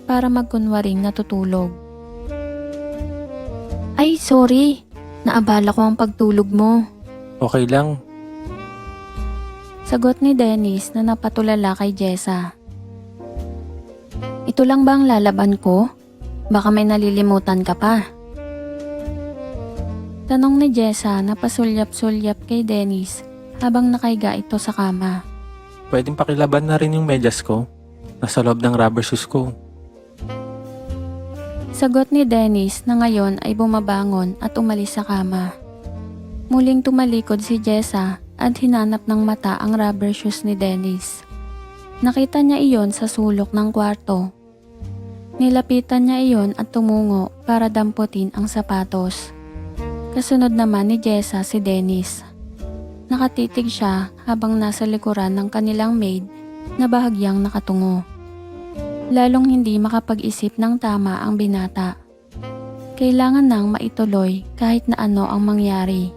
para magkunwaring natutulog. Ay, sorry. Naabala ko ang pagtulog mo. Okay lang. Sagot ni Dennis na napatulala kay Jessa. Ito lang ba ang lalaban ko? Baka may nalilimutan ka pa. Tanong ni Jessa na pasulyap-sulyap kay Dennis habang nakaiga ito sa kama. Pwedeng pakilaban na rin yung medyas ko. Nasa loob ng rubber shoes ko. Sagot ni Dennis na ngayon ay bumabangon at umalis sa kama. Muling tumalikod si Jessa at hinanap ng mata ang rubber shoes ni Dennis. Nakita niya iyon sa sulok ng kwarto. Nilapitan niya iyon at tumungo para damputin ang sapatos. Kasunod naman ni Jessa si Dennis. Nakatitig siya habang nasa likuran ng kanilang maid na bahagyang nakatungo. Lalong hindi makapag-isip ng tama ang binata. Kailangan nang maituloy kahit na ano ang mangyari.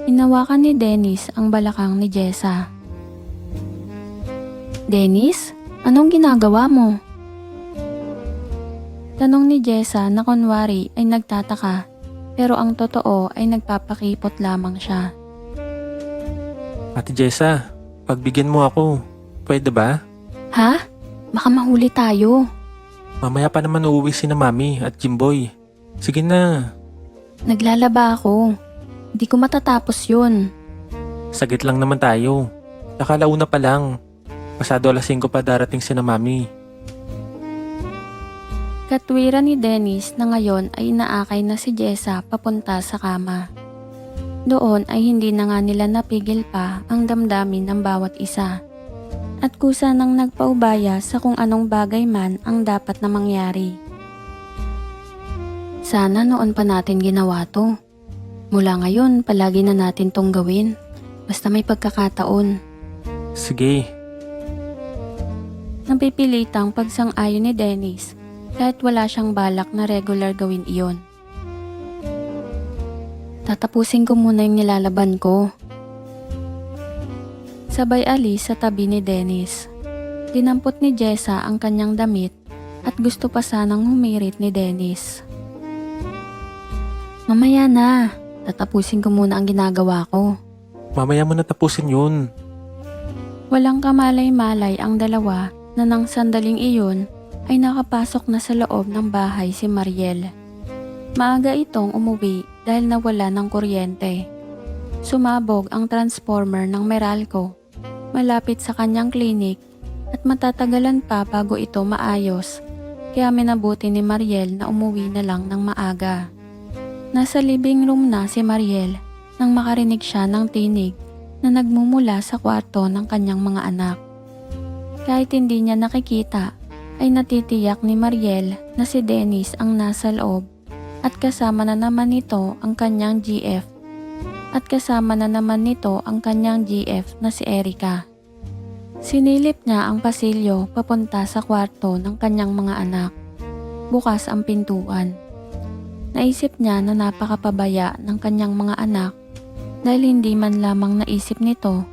Inawakan ni Dennis ang balakang ni Jessa. Dennis, anong ginagawa mo? Tanong ni Jessa na kunwari ay nagtataka pero ang totoo ay nagpapakipot lamang siya. Ate Jessa, pagbigyan mo ako. Pwede ba? Ha? Baka mahuli tayo. Mamaya pa naman uuwi si na Mami at Jimboy. Sige na. Naglalaba ako. Di ko matatapos yun. Saglit lang naman tayo. Nakalauna pa lang. Pasado alas 5 pa darating si na Mami. Katwiran ni Dennis na ngayon ay inaakay na si Jessa papunta sa kama. Doon ay hindi na nga nila napigil pa ang damdamin ng bawat isa. At kusa nang nagpaubaya sa kung anong bagay man ang dapat na mangyari. Sana noon pa natin ginawa to. Mula ngayon, palagi na natin tong gawin. Basta may pagkakataon. Sige. Napipilitang pagsang-ayon ni Dennis kahit wala siyang balak na regular gawin iyon. Tatapusin ko muna yung nilalaban ko. Sabay alis sa tabi ni Dennis. Dinampot ni Jessa ang kanyang damit at gusto pa sanang humirit ni Dennis. Mamaya na. Tatapusin ko muna ang ginagawa ko. Mamaya mo natapusin yun. Walang kamalay-malay ang dalawa na nang sandaling iyon ay nakapasok na sa loob ng bahay si Mariel. Maaga itong umuwi dahil nawala ng kuryente. Sumabog ang transformer ng Meralco malapit sa kanyang klinik at matatagalan pa bago ito maayos, kaya minabuti ni Mariel na umuwi na lang ng maaga. Nasa living room na si Mariel nang makarinig siya ng tinig na nagmumula sa kwarto ng kanyang mga anak. Kahit hindi niya nakikita, ay natitiyak ni Mariel na si Dennis ang nasa loob at kasama na naman nito ang kanyang GF na si Erica. Sinilip niya ang pasilyo papunta sa kwarto ng kanyang mga anak. Bukas ang pintuan. Naisip niya na napakapabaya ng kanyang mga anak dahil hindi man lamang naisip nito.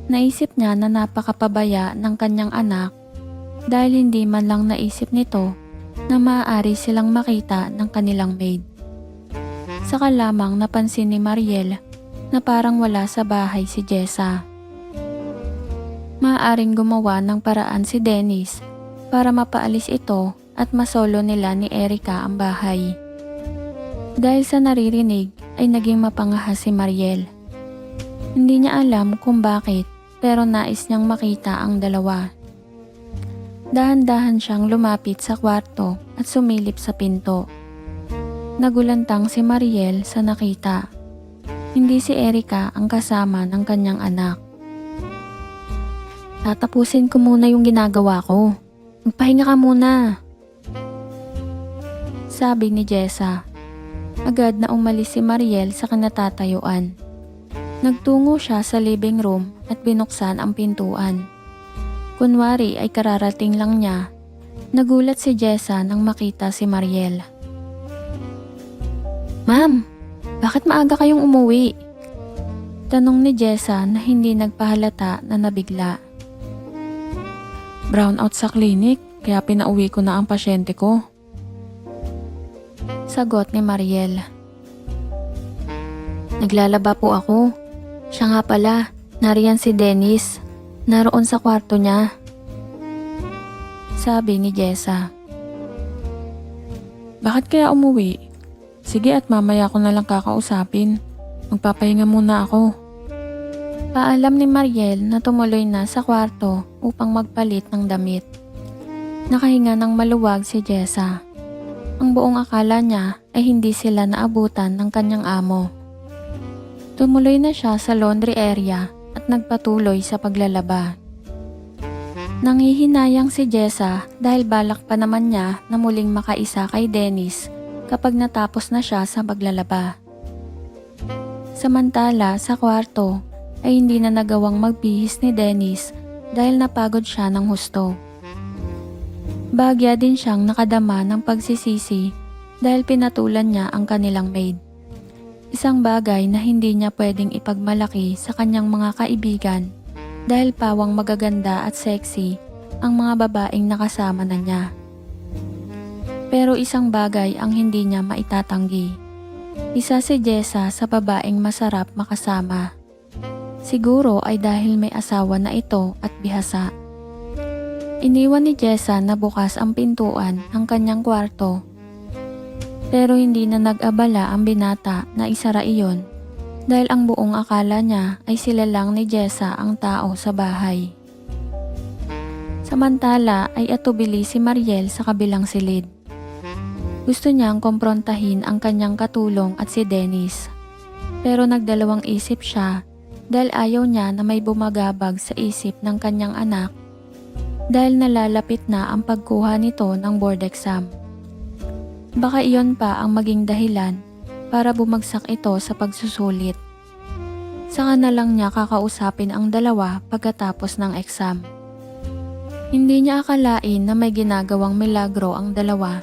Naisip niya na napakapabaya ng kanyang anak dahil hindi man lang naisip nito na maaari silang makita ng kanilang maid. Saka lamang napansin ni Mariel na parang wala sa bahay si Jessa. Maaaring gumawa ng paraan si Dennis para mapaalis ito at masolo nila ni Erica ang bahay. Dahil sa naririnig ay naging mapangahas si Mariel. Hindi niya alam kung bakit pero nais niyang makita ang dalawa. Dahan-dahan siyang lumapit sa kwarto at sumilip sa pinto. Nagulantang si Mariel sa nakita. Hindi si Erica ang kasama ng kanyang anak. Tatapusin ko muna yung ginagawa ko. Magpahinga ka muna. Sabi ni Jessa. Agad na umalis si Mariel sa kinatatayuan. Nagtungo siya sa living room at binuksan ang pintuan. Kunwari ay kararating lang niya. Nagulat si Jessa nang makita si Mariel. Ma'am, bakit maaga kayong umuwi? Tanong ni Jessa na hindi nagpahalata na nabigla. Brownout sa clinic, kaya pinauwi ko na ang pasyente ko. Sagot ni Mariel. Naglalaba po ako. Siya nga pala, nariyan si Dennis. Naroon sa kwarto niya. Sabi ni Jessa. Bakit kaya umuwi? Sige at mamaya ko na lang kakausapin. Magpapahinga muna ako. Paalam ni Mariel na tumuloy na sa kwarto upang magpalit ng damit. Nakahinga ng maluwag si Jessa. Ang buong akala niya ay hindi sila naabutan ng kanyang amo. Tumuloy na siya sa laundry area at nagpatuloy sa paglalaba. Nanghihinayang si Jessa dahil balak pa naman niya na muling makaisa kay Dennis kapag natapos na siya sa paglalaba. Samantala sa kwarto ay hindi na nagawang magbihis ni Dennis dahil napagod siya ng husto. Bagya din siyang nakadama ng pagsisisi dahil pinatulan niya ang kanilang maid. Isang bagay na hindi niya pwedeng ipagmalaki sa kanyang mga kaibigan dahil pawang magaganda at sexy ang mga babaeng nakasama na niya. Pero isang bagay ang hindi niya maitatanggi. Isa si Jessa sa babaeng masarap makasama. Siguro ay dahil may asawa na ito at bihasa. Iniwan ni Jessa na bukas ang pintuan ng kanyang kwarto. Pero hindi na nag-abala ang binata na isara iyon dahil ang buong akala niya ay sila lang ni Jessa ang tao sa bahay. Samantala ay atubili si Mariel sa kabilang silid. Gusto niyang komprontahin ang kanyang katulong at si Dennis. Pero nagdalawang isip siya dahil ayaw niya na may bumagabag sa isip ng kanyang anak dahil nalalapit na ang pagkuha nito ng board exam. Baka iyon pa ang maging dahilan para bumagsak ito sa pagsusulit. Saka na lang niya kakausapin ang dalawa pagkatapos ng exam. Hindi niya akalain na may ginagawang milagro ang dalawa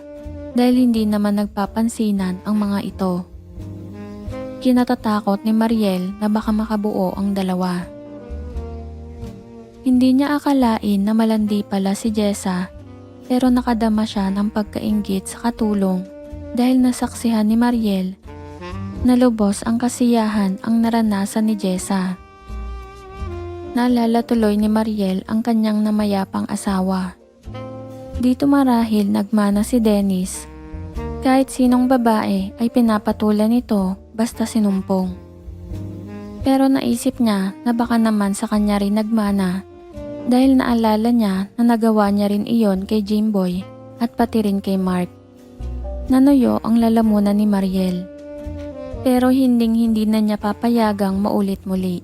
dahil hindi naman nagpapansinan ang mga ito. Kinatatakot ni Mariel na baka makabuo ang dalawa. Hindi niya akalain na malandi pala si Jessa pero nakadama siya ng pagkainggit sa katulong dahil nasaksihan ni Mariel na lubos ang kasiyahan ang naranasan ni Jessa. Naalala tuloy ni Mariel ang kanyang namayapang asawa. Dito marahil nagmana si Dennis. Kahit sinong babae ay pinapatulan nito basta sinumpong. Pero naisip niya na baka naman sa kanya rin nagmana dahil naalala niya na nagawa niya rin iyon kay Jimboy at pati rin kay Mark. Nanuyo ang lalamunan ni Mariel. Pero hindi na niya papayagang maulit muli.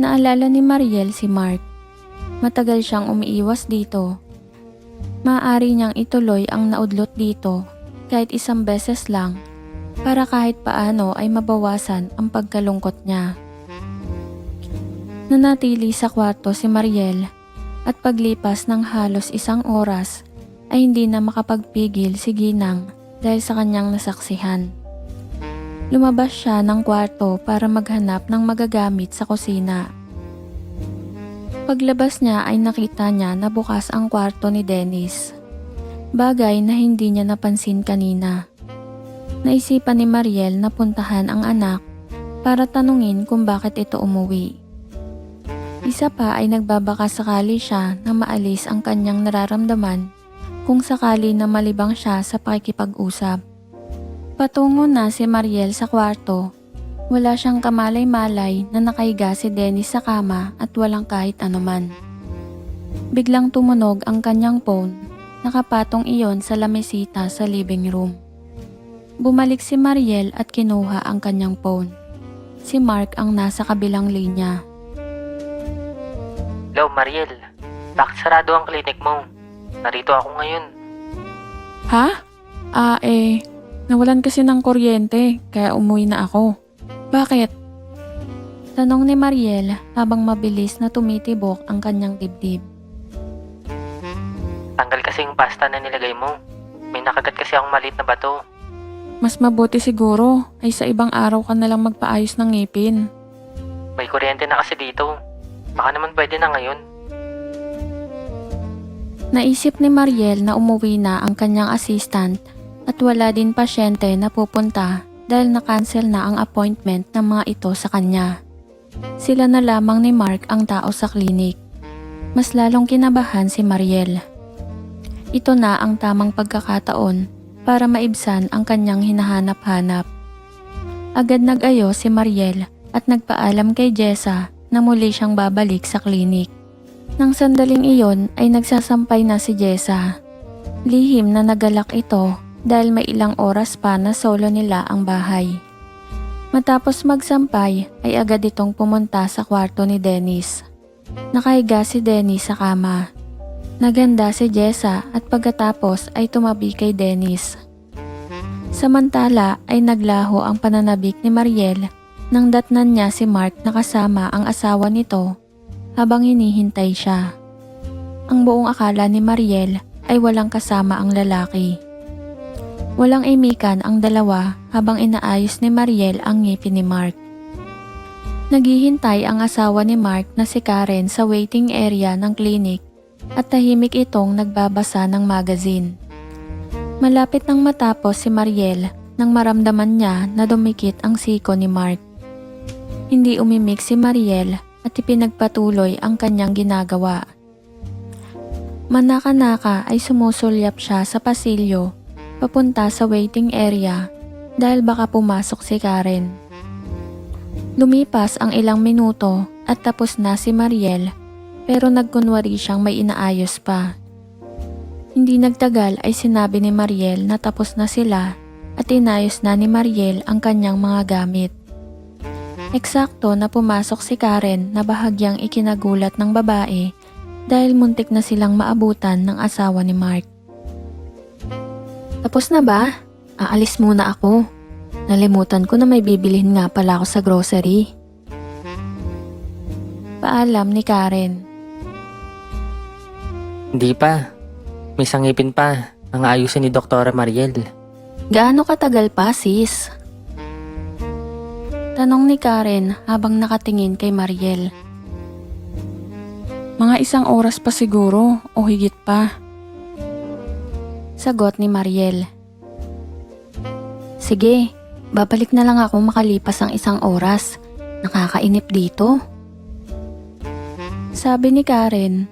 Naalala ni Mariel si Mark. Matagal siyang umiiwas dito. Maaari niyang ituloy ang naudlot dito kahit isang beses lang para kahit paano ay mabawasan ang pagkalungkot niya. Nanatili sa kwarto si Mariel at paglipas ng halos 1 oras ay hindi na makapagpigil si Ginang dahil sa kanyang nasaksihan. Lumabas siya ng kwarto para maghanap ng magagamit sa kusina. Paglabas niya ay nakita niya na bukas ang kwarto ni Dennis. Bagay na hindi niya napansin kanina. Naisipan ni Mariel na puntahan ang anak para tanungin kung bakit ito umuwi. Isa pa ay nagbabaka sakali siya na maalis ang kanyang nararamdaman kung sakali na malibang siya sa pakikipag-usap. Patungo na si Mariel sa kwarto. Wala siyang kamalay-malay na nakahiga si Dennis sa kama at walang kahit anuman. Biglang tumunog ang kanyang phone. Nakapatong iyon sa lamesita sa living room. Bumalik si Mariel at kinuha ang kanyang phone. Si Mark ang nasa kabilang linya. Hello, Mariel. Bakit sarado ang klinik mo? Narito ako ngayon. Ha? Nawalan kasi ng kuryente kaya umuwi na ako. Bakit? Tanong ni Mariel habang mabilis na tumitibok ang kanyang dibdib. Tanggal kasi yung pasta na nilagay mo. May nakagat kasi akong maliit na bato. Mas mabuti siguro ay sa ibang araw ka na lang magpaayos ng ngipin. May kuryente na kasi dito. Baka naman pwede na ngayon. Naisip ni Mariel na umuwi na ang kanyang assistant at wala din pasyente na pupunta dahil na-cancel na ang appointment ng mga ito sa kanya. Sila na lamang ni Mark ang tao sa klinik. Mas lalong kinabahan si Mariel. Ito na ang tamang pagkakataon para maibsan ang kanyang hinahanap-hanap. Agad nag-ayo si Mariel at nagpaalam kay Jessa na muli siyang babalik sa klinik. Nang sandaling iyon ay nagsasampay na si Jessa. Lihim na nagalak ito dahil may ilang oras pa na solo nila ang bahay. Matapos magsampay ay agad itong pumunta sa kwarto ni Dennis. Nakahiga si Dennis sa kama. Naganda si Jessa at pagkatapos ay tumabi kay Dennis. Samantala ay naglaho ang pananabik ni Mariel nang datnan niya si Mark na kasama ang asawa nito habang hinihintay siya. Ang buong akala ni Mariel ay walang kasama ang lalaki. Walang imikan ang dalawa habang inaayos ni Mariel ang ngipin ni Mark. Naghihintay ang asawa ni Mark na si Karen sa waiting area ng klinik at tahimik itong nagbabasa ng magazine. Malapit nang matapos si Mariel nang maramdaman niya na dumikit ang siko ni Mark. Hindi umimik si Mariel at ipinagpatuloy ang kanyang ginagawa. Manaka-naka ay sumusulyap siya sa pasilyo papunta sa waiting area dahil baka pumasok si Karen. Lumipas ang ilang minuto at tapos na si Mariel pero nagkunwari siyang may inaayos pa. Hindi nagtagal ay sinabi ni Mariel na tapos na sila at inayos na ni Mariel ang kanyang mga gamit. Eksakto na pumasok si Karen na bahagyang ikinagulat ng babae dahil muntik na silang maabutan ng asawa ni Mark. Tapos na ba? Aalis muna ako. Nalimutan ko na may bibilhin nga pala ako sa grocery. Paalam ni Karen. Hindi pa. May sangipin pa ang ayusin ni Dr. Mariel. Gaano katagal pa, sis? Tanong ni Karen habang nakatingin kay Mariel. Mga 1 oras pa siguro o higit pa. Sagot ni Mariel. Sige, babalik na lang ako makalipas ang 1 oras. Nakakainip dito. Sabi ni Karen.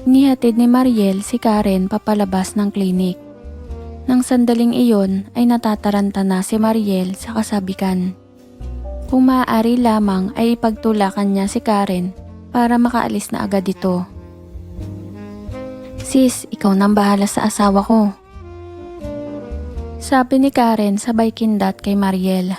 Inihatid ni Mariel si Karen papalabas ng klinik. Nang sandaling iyon ay natataranta na si Mariel sa kasabikan. Kung maaari lamang ay ipagtulakan niya si Karen para makaalis na agad ito. Sis, ikaw nang bahala sa asawa ko. Sabi ni Karen sabay kindat kay Mariel.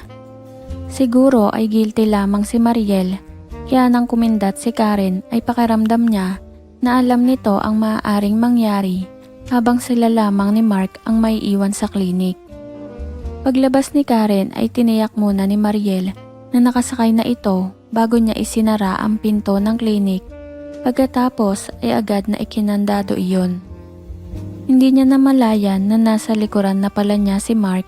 Siguro ay guilty lamang si Mariel kaya nang kumindat si Karen ay pakiramdam niya na alam nito ang maaaring mangyari habang sila lamang ni Mark ang maiiwan sa klinik. Paglabas ni Karen ay tiniyak muna ni Mariel na nakasakay na ito bago niya isinara ang pinto ng klinik. Pagkatapos ay agad na ikinandado iyon. Hindi niya namalayan na nasa likuran na pala niya si Mark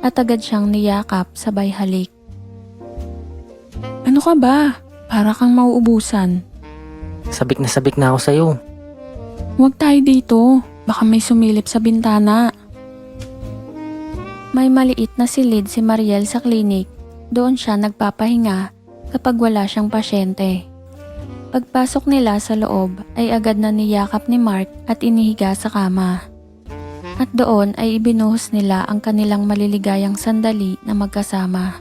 at agad siyang niyakap sabay halik. Ano ka ba? Para kang mauubusan. Sabik na ako sa'yo. Huwag tayo dito. Baka may sumilip sa bintana. May maliit na silid si Mariel sa klinik. Doon siya nagpapahinga kapag wala siyang pasyente. Pagpasok nila sa loob ay agad na niyakap ni Mark at inihiga sa kama. At doon ay ibinuhos nila ang kanilang maliligayang sandali na magkasama.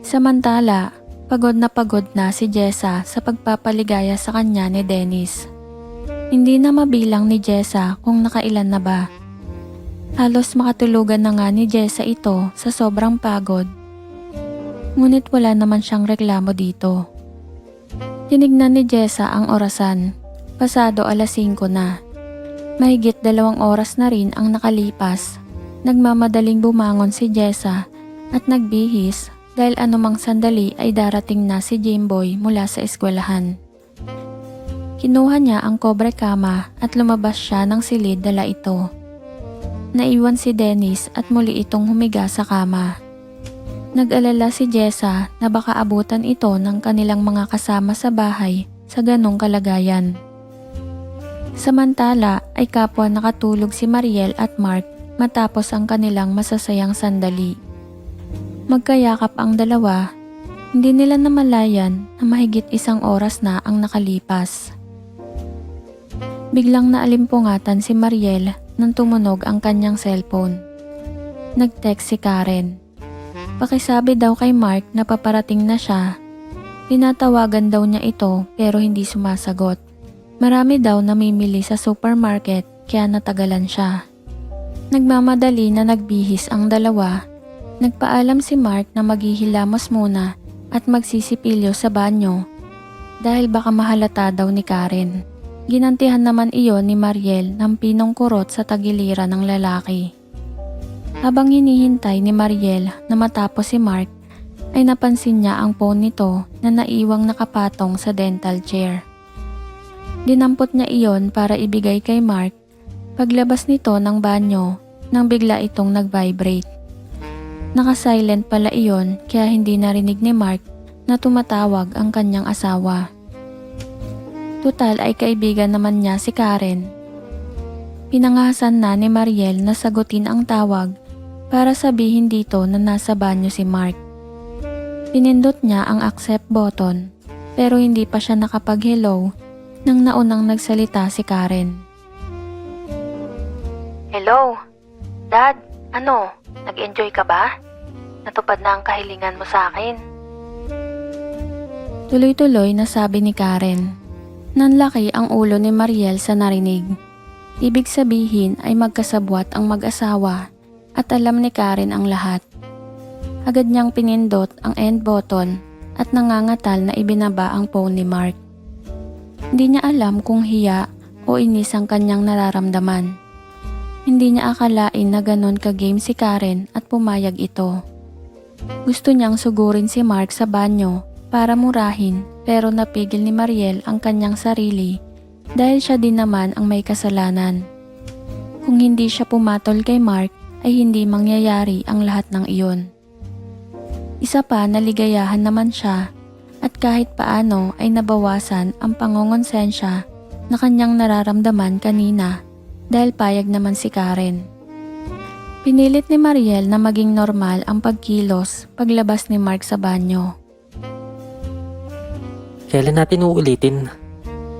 Samantala, pagod na si Jessa sa pagpapaligaya sa kanya ni Dennis. Hindi na mabilang ni Jessa kung nakailan na ba. Halos makatulugan na nga ni Jessa ito sa sobrang pagod. Ngunit wala naman siyang reklamo dito. Tinignan ni Jessa ang orasan. Pasado 5:00 na. Mahigit 2 oras na rin ang nakalipas. Nagmamadaling bumangon si Jessa at nagbihis dahil anumang sandali ay darating na si Jimboy mula sa eskwelahan. Kinuha niya ang kobre kama at lumabas siya ng silid dala ito. Naiwan si Dennis at muli itong humiga sa kama. Nag-alala si Jessa na baka abutan ito ng kanilang mga kasama sa bahay sa ganong kalagayan. Samantala ay kapwa nakatulog si Mariel at Mark matapos ang kanilang masasayang sandali. Magkayakap ang dalawa, hindi nila namalayan na mahigit 1 oras na ang nakalipas. Biglang naalimpungatan si Mariel nang tumunog ang kanyang cellphone. Nag-text si Karen. Pakisabi daw kay Mark na paparating na siya. Tinatawagan daw niya ito pero hindi sumasagot. Marami daw namimili sa supermarket kaya natagalan siya. Nagmamadali na nagbihis ang dalawa. Nagpaalam si Mark na maghihilamos muna at magsisipilyo sa banyo dahil baka mahalata daw ni Karen. Ginantihan naman iyon ni Mariel ng pinong kurot sa tagiliran ng lalaki. Habang hinihintay ni Mariel na matapos si Mark, ay napansin niya ang phone nito na naiwang nakapatong sa dental chair. Dinampot niya iyon para ibigay kay Mark. Paglabas nito ng banyo, nang bigla itong nag-vibrate. Naka-silent pala iyon kaya hindi narinig ni Mark na tumatawag ang kanyang asawa. Tutal ay kaibigan naman niya si Karen. Pinangahasan na ni Mariel na sagutin ang tawag para sabihin dito na nasa banyo si Mark. Pinindot niya ang accept button pero hindi pa siya nakapag-hello nang naunang nagsalita si Karen. Hello? Dad, ano? Nag-enjoy ka ba? Natupad na ang kahilingan mo sa akin. Tuloy-tuloy na sabi ni Karen. Nanlaki ang ulo ni Mariel sa narinig. Ibig sabihin ay magkasabwat ang mag-asawa at alam ni Karen ang lahat. Agad niyang pinindot ang end button at nangangatal na ibinaba ang phone ni Mark. Hindi niya alam kung hiya o inis ang kanyang nararamdaman. Hindi niya akalain na ganon ka-game si Karen at pumayag ito. Gusto niyang sugurin si Mark sa banyo para murahin pero napigil ni Mariel ang kanyang sarili dahil siya din naman ang may kasalanan. Kung hindi siya pumatol kay Mark ay hindi mangyayari ang lahat ng iyon. Isa pa naligayahan naman siya at kahit paano ay nabawasan ang pangongonsensya na kanyang nararamdaman kanina dahil payag naman si Karen. Pinilit ni Mariel na maging normal ang pagkilos paglabas ni Mark sa banyo. Kailan natin uulitin?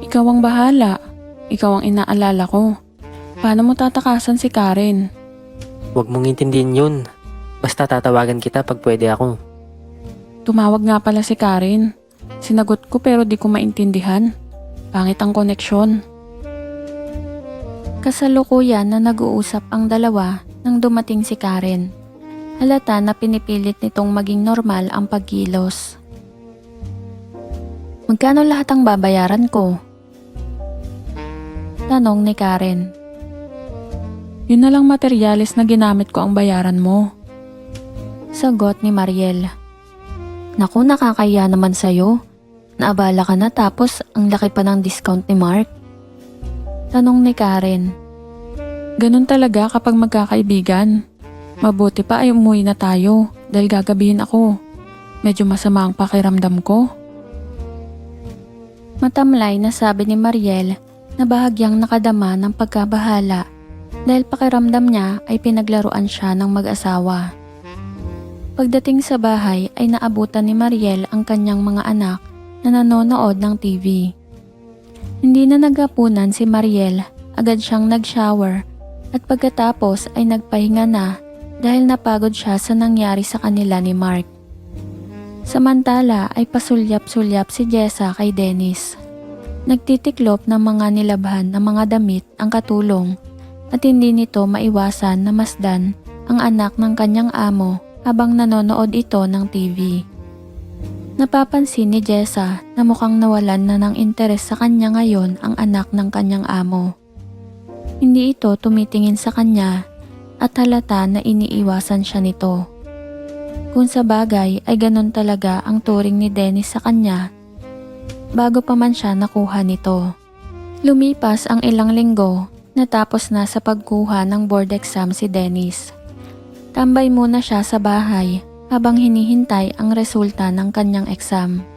Ikaw ang bahala. Ikaw ang inaalala ko. Paano mo tatakasan si Karen? Huwag mong intindihin yun. Basta tatawagan kita pag pwede ako. Tumawag nga pala si Karen. Sinagot ko pero di ko maintindihan. Pangit ang koneksyon. Kasalukuyan na nag-uusap ang dalawa nang dumating si Karen. Halata na pinipilit nitong maging normal ang pagkilos. Magkano lahat ang babayaran ko? Tanong ni Karen. Yun na lang materyales na ginamit ko ang bayaran mo. Sagot ni Mariel. Naku, nakakaya naman sa'yo. Naabala ka na tapos ang laki pa ng discount ni Mark. Tanong ni Karen. Ganun talaga kapag magkakaibigan. Mabuti pa ay umuwi na tayo dahil gagabihin ako. Medyo masama ang pakiramdam ko. Matamlay na sabi ni Mariel na bahagyang nakadama ng pagkabahala dahil pakiramdam niya ay pinaglaruan siya ng mag-asawa. Pagdating sa bahay ay naabutan ni Mariel ang kanyang mga anak na nanonood ng TV. Hindi na naghapunan si Mariel, agad siyang nag-shower at pagkatapos ay nagpahinga na dahil napagod siya sa nangyari sa kanila ni Mark. Samantala ay pasulyap-sulyap si Jessa kay Dennis. Nagtitiklop ng mga nilabhan na mga damit ang katulong at hindi nito maiwasan na masdan ang anak ng kanyang amo habang nanonood ito ng TV. Napapansin ni Jessa na mukhang nawalan na ng interes sa kanya ngayon ang anak ng kanyang amo. Hindi ito tumitingin sa kanya at halata na iniiwasan siya nito. Kung sa bagay ay ganon talaga ang turing ni Dennis sa kanya bago pa man siya nakuha nito. Lumipas ang ilang linggo natapos na sa pagkuha ng board exam si Dennis. Tambay muna siya sa bahay habang hinihintay ang resulta ng kanyang exam.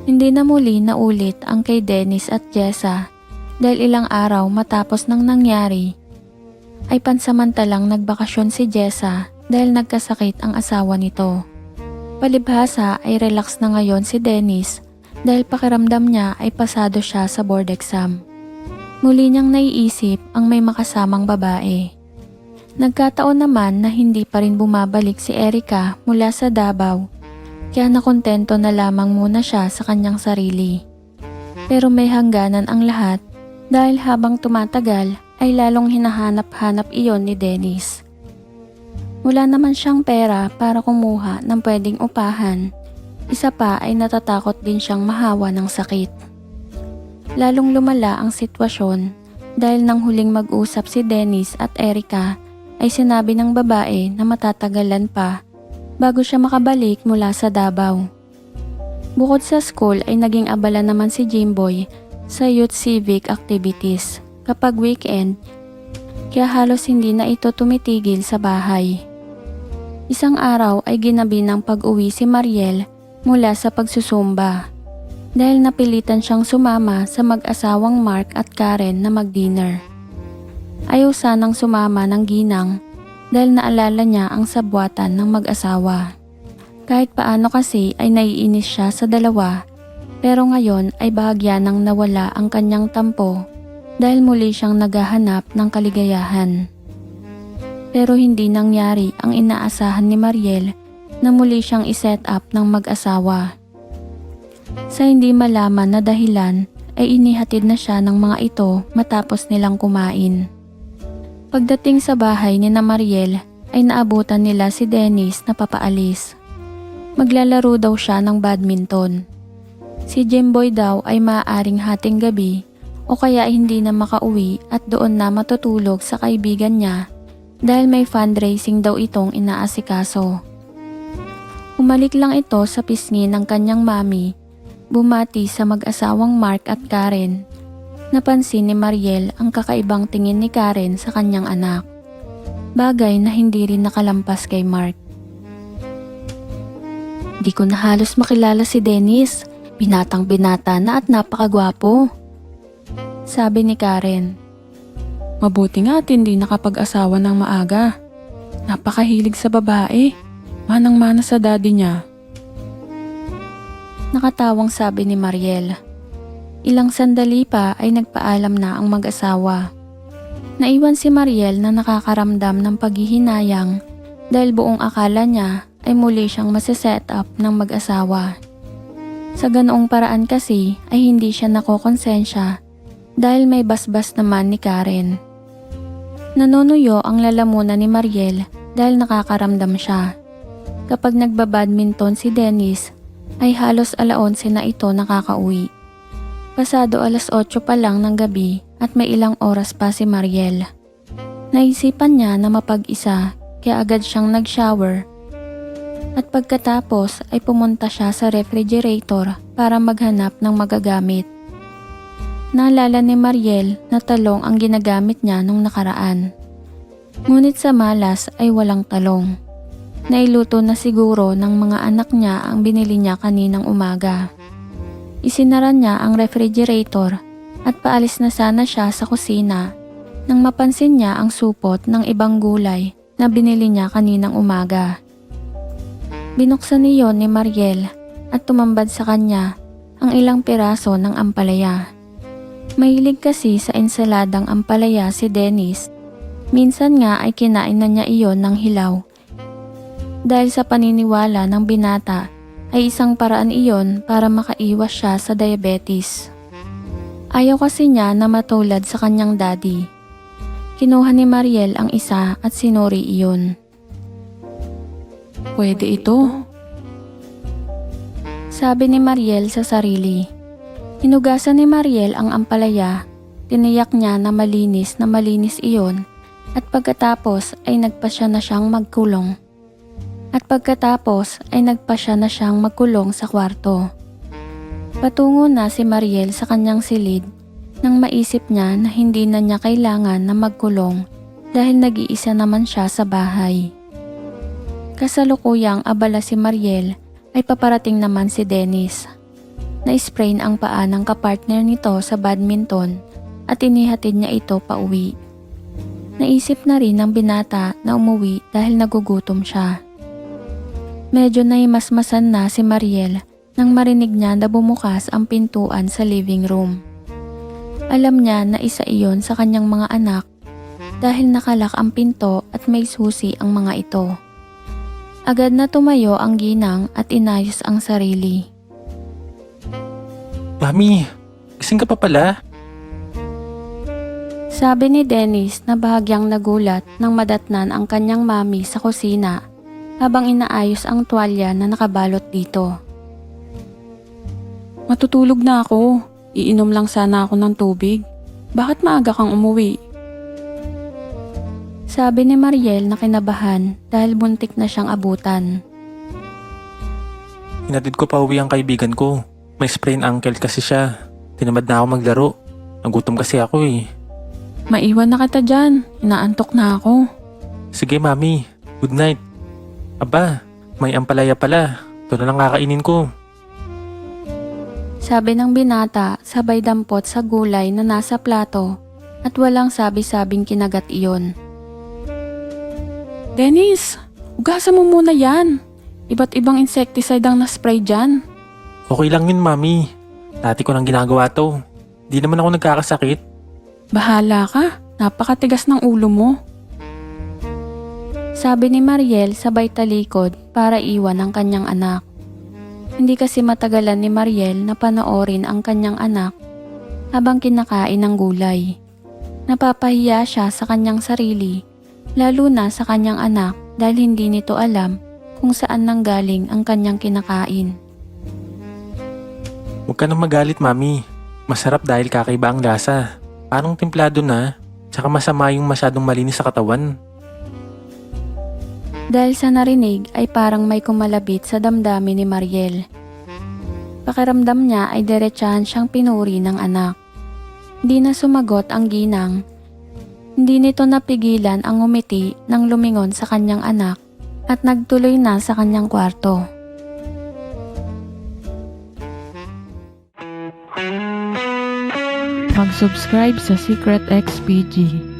Hindi na muli naulit ang kay Dennis at Jessa dahil ilang araw matapos nang nangyari ay pansamantalang nagbakasyon si Jessa dahil nagkasakit ang asawa nito. Palibhasa ay relax na ngayon si Dennis dahil pakiramdam niya ay pasado siya sa board exam. Muli niyang naiisip ang may makasamang babae. Nagkataon naman na hindi pa rin bumabalik si Erica mula sa Davao, kaya nakontento na lamang muna siya sa kanyang sarili. Pero may hangganan ang lahat dahil habang tumatagal ay lalong hinahanap-hanap iyon ni Dennis. Wala naman siyang pera para kumuha ng pwedeng upahan. Isa pa ay natatakot din siyang mahawa ng sakit. Lalong lumala ang sitwasyon dahil nang huling mag-usap si Dennis at Erica ay sinabi ng babae na matatagalan pa bago siya makabalik mula sa Davao. Bukod sa school ay naging abala naman si Jimboy sa youth civic activities kapag weekend, kaya halos hindi na ito tumitigil sa bahay. Isang araw ay ginabi ng pag-uwi si Mariel mula sa pagsusumba dahil napilitan siyang sumama sa mag-asawang Mark at Karen na mag-dinner. Ayaw sanang sumama ng ginang dahil naalala niya ang sabwatan ng mag-asawa. Kahit paano kasi ay naiinis siya sa dalawa pero ngayon ay bahagya nang nawala ang kanyang tampo dahil muli siyang naghahanap ng kaligayahan. Pero hindi nangyari ang inaasahan ni Mariel na muli siyang iset up ng mag-asawa. Sa hindi malaman na dahilan ay inihatid na siya ng mga ito matapos nilang kumain. Pagdating sa bahay ni na Mariel ay naabutan nila si Dennis na papaalis. Maglalaro daw siya ng badminton. Si Jimboy daw ay maaaring hating gabi o kaya hindi na makauwi at doon na matutulog sa kaibigan niya dahil may fundraising daw itong inaasikaso. Umalik lang ito sa pisngi ng kanyang mami, bumati sa mag-asawang Mark at Karen. Napansin ni Mariel ang kakaibang tingin ni Karen sa kanyang anak. Bagay na hindi rin nakalampas kay Mark. Di ko na halos makilala si Dennis. Binatang binata na at napakagwapo. Sabi ni Karen. Mabuti nga at hindi nakapag-asawa ng maaga. Napakahilig sa babae. Manang-mana sa daddy niya. Nakatawang sabi ni Mariel. Ilang sandali pa ay nagpaalam na ang mag-asawa. Naiwan si Mariel na nakakaramdam ng paghihinayang dahil buong akala niya ay muli siyang masiset up ng mag-asawa. Sa ganoong paraan kasi ay hindi siya nakokonsensya dahil may basbas naman ni Karen. Nanunuyo ang lalamunan ni Mariel dahil nakakaramdam siya. Kapag nagbabadminton si Dennis ay halos 11:00 na ito nakakauwi. Pasado 8:00 pa lang ng gabi at may ilang oras pa si Mariel. Naisipan niya na mapag-isa kaya agad siyang nag-shower. At pagkatapos ay pumunta siya sa refrigerator para maghanap ng magagamit. Naalala ni Mariel na talong ang ginagamit niya nung nakaraan. Ngunit sa malas ay walang talong. Nailuto na siguro ng mga anak niya ang binili niya kaninang umaga. Isinara niya ang refrigerator at paalis na sana siya sa kusina nang mapansin niya ang supot ng ibang gulay na binili niya kaninang umaga. Binuksan niyon ni Mariel at tumambad sa kanya ang ilang piraso ng ampalaya. Mahilig kasi sa ensaladang ampalaya si Dennis. Minsan nga ay kinain na niya iyon ng hilaw. Dahil sa paniniwala ng binata ay isang paraan iyon para makaiwas siya sa diabetes. Ayaw kasi niya na matulad sa kanyang daddy. Kinuha ni Mariel ang isa at sinuri iyon. Pwede ito. Sabi ni Mariel sa sarili. Hinugasan ni Mariel ang ampalaya, tiniyak niya na malinis iyon at pagkatapos ay nagpasya na siyang magkulong. Sa kwarto. Patungo na si Mariel sa kanyang silid nang maisip niya na hindi na niya kailangan na magkulong dahil nag-iisa naman siya sa bahay. Kasalukuyang abala si Mariel ay paparating naman si Dennis. Na-sprain ang paa ng kapartner nito sa badminton at inihatid niya ito pauwi. Naisip na rin ng binata na umuwi dahil nagugutom siya. Medyo naimasmasan na si Mariel nang marinig niya na bumukas ang pintuan sa living room. Alam niya na isa iyon sa kanyang mga anak dahil nakalak ang pinto at may susi ang mga ito. Agad na tumayo ang ginang at inayos ang sarili. Mami, gising ka pa pala? Sabi ni Dennis na bahagyang nagulat nang madatnan ang kanyang mami sa kusina habang inaayos ang tuwalya na nakabalot dito. Matutulog na ako. Iinom lang sana ako ng tubig. Bakit maaga kang umuwi? Sabi ni Mariel na kinabahan dahil buntik na siyang abutan. Hinatid ko pa uwi ang kaibigan ko. May sprain ankle kasi siya. Tinamad na ako maglaro. Nagutom kasi ako eh. Maiwan na kita dyan. Inaantok na ako. Sige mami, good night. Aba, may ampalaya pala. Ito na lang kakainin ko. Sabi ng binata sabay dampot sa gulay na nasa plato at walang sabi-sabing kinagat iyon. Dennis, ugasan mo muna yan. Iba't ibang insecticide ang na-spray dyan. Okay lang yun mami. Dati ko nang ginagawa to. Di naman ako nagkakasakit. Bahala ka. Napakatigas ng ulo mo. Sabi ni Mariel sabay talikod para iwan ang kanyang anak. Hindi kasi matagalan ni Mariel na panoorin ang kanyang anak habang kinakain ng gulay. Napapahiya siya sa kanyang sarili, lalo na sa kanyang anak dahil hindi nito alam kung saan nanggaling ang kanyang kinakain. Huwag ka nang magalit mami. Masarap dahil kakaiba ang lasa. Parang templado na, tsaka masama yung masyadong malinis sa katawan. Dahil sa narinig ay parang may kumalabit sa damdamin ni Mariel. Pakiramdam niya ay diretsahan siyang pinuri ng anak. Hindi na sumagot ang ginang. Hindi nito napigilan ang ngumiti nang lumingon sa kanyang anak at nagtuloy na sa kanyang kwarto. Mag-subscribe sa Secret XPG.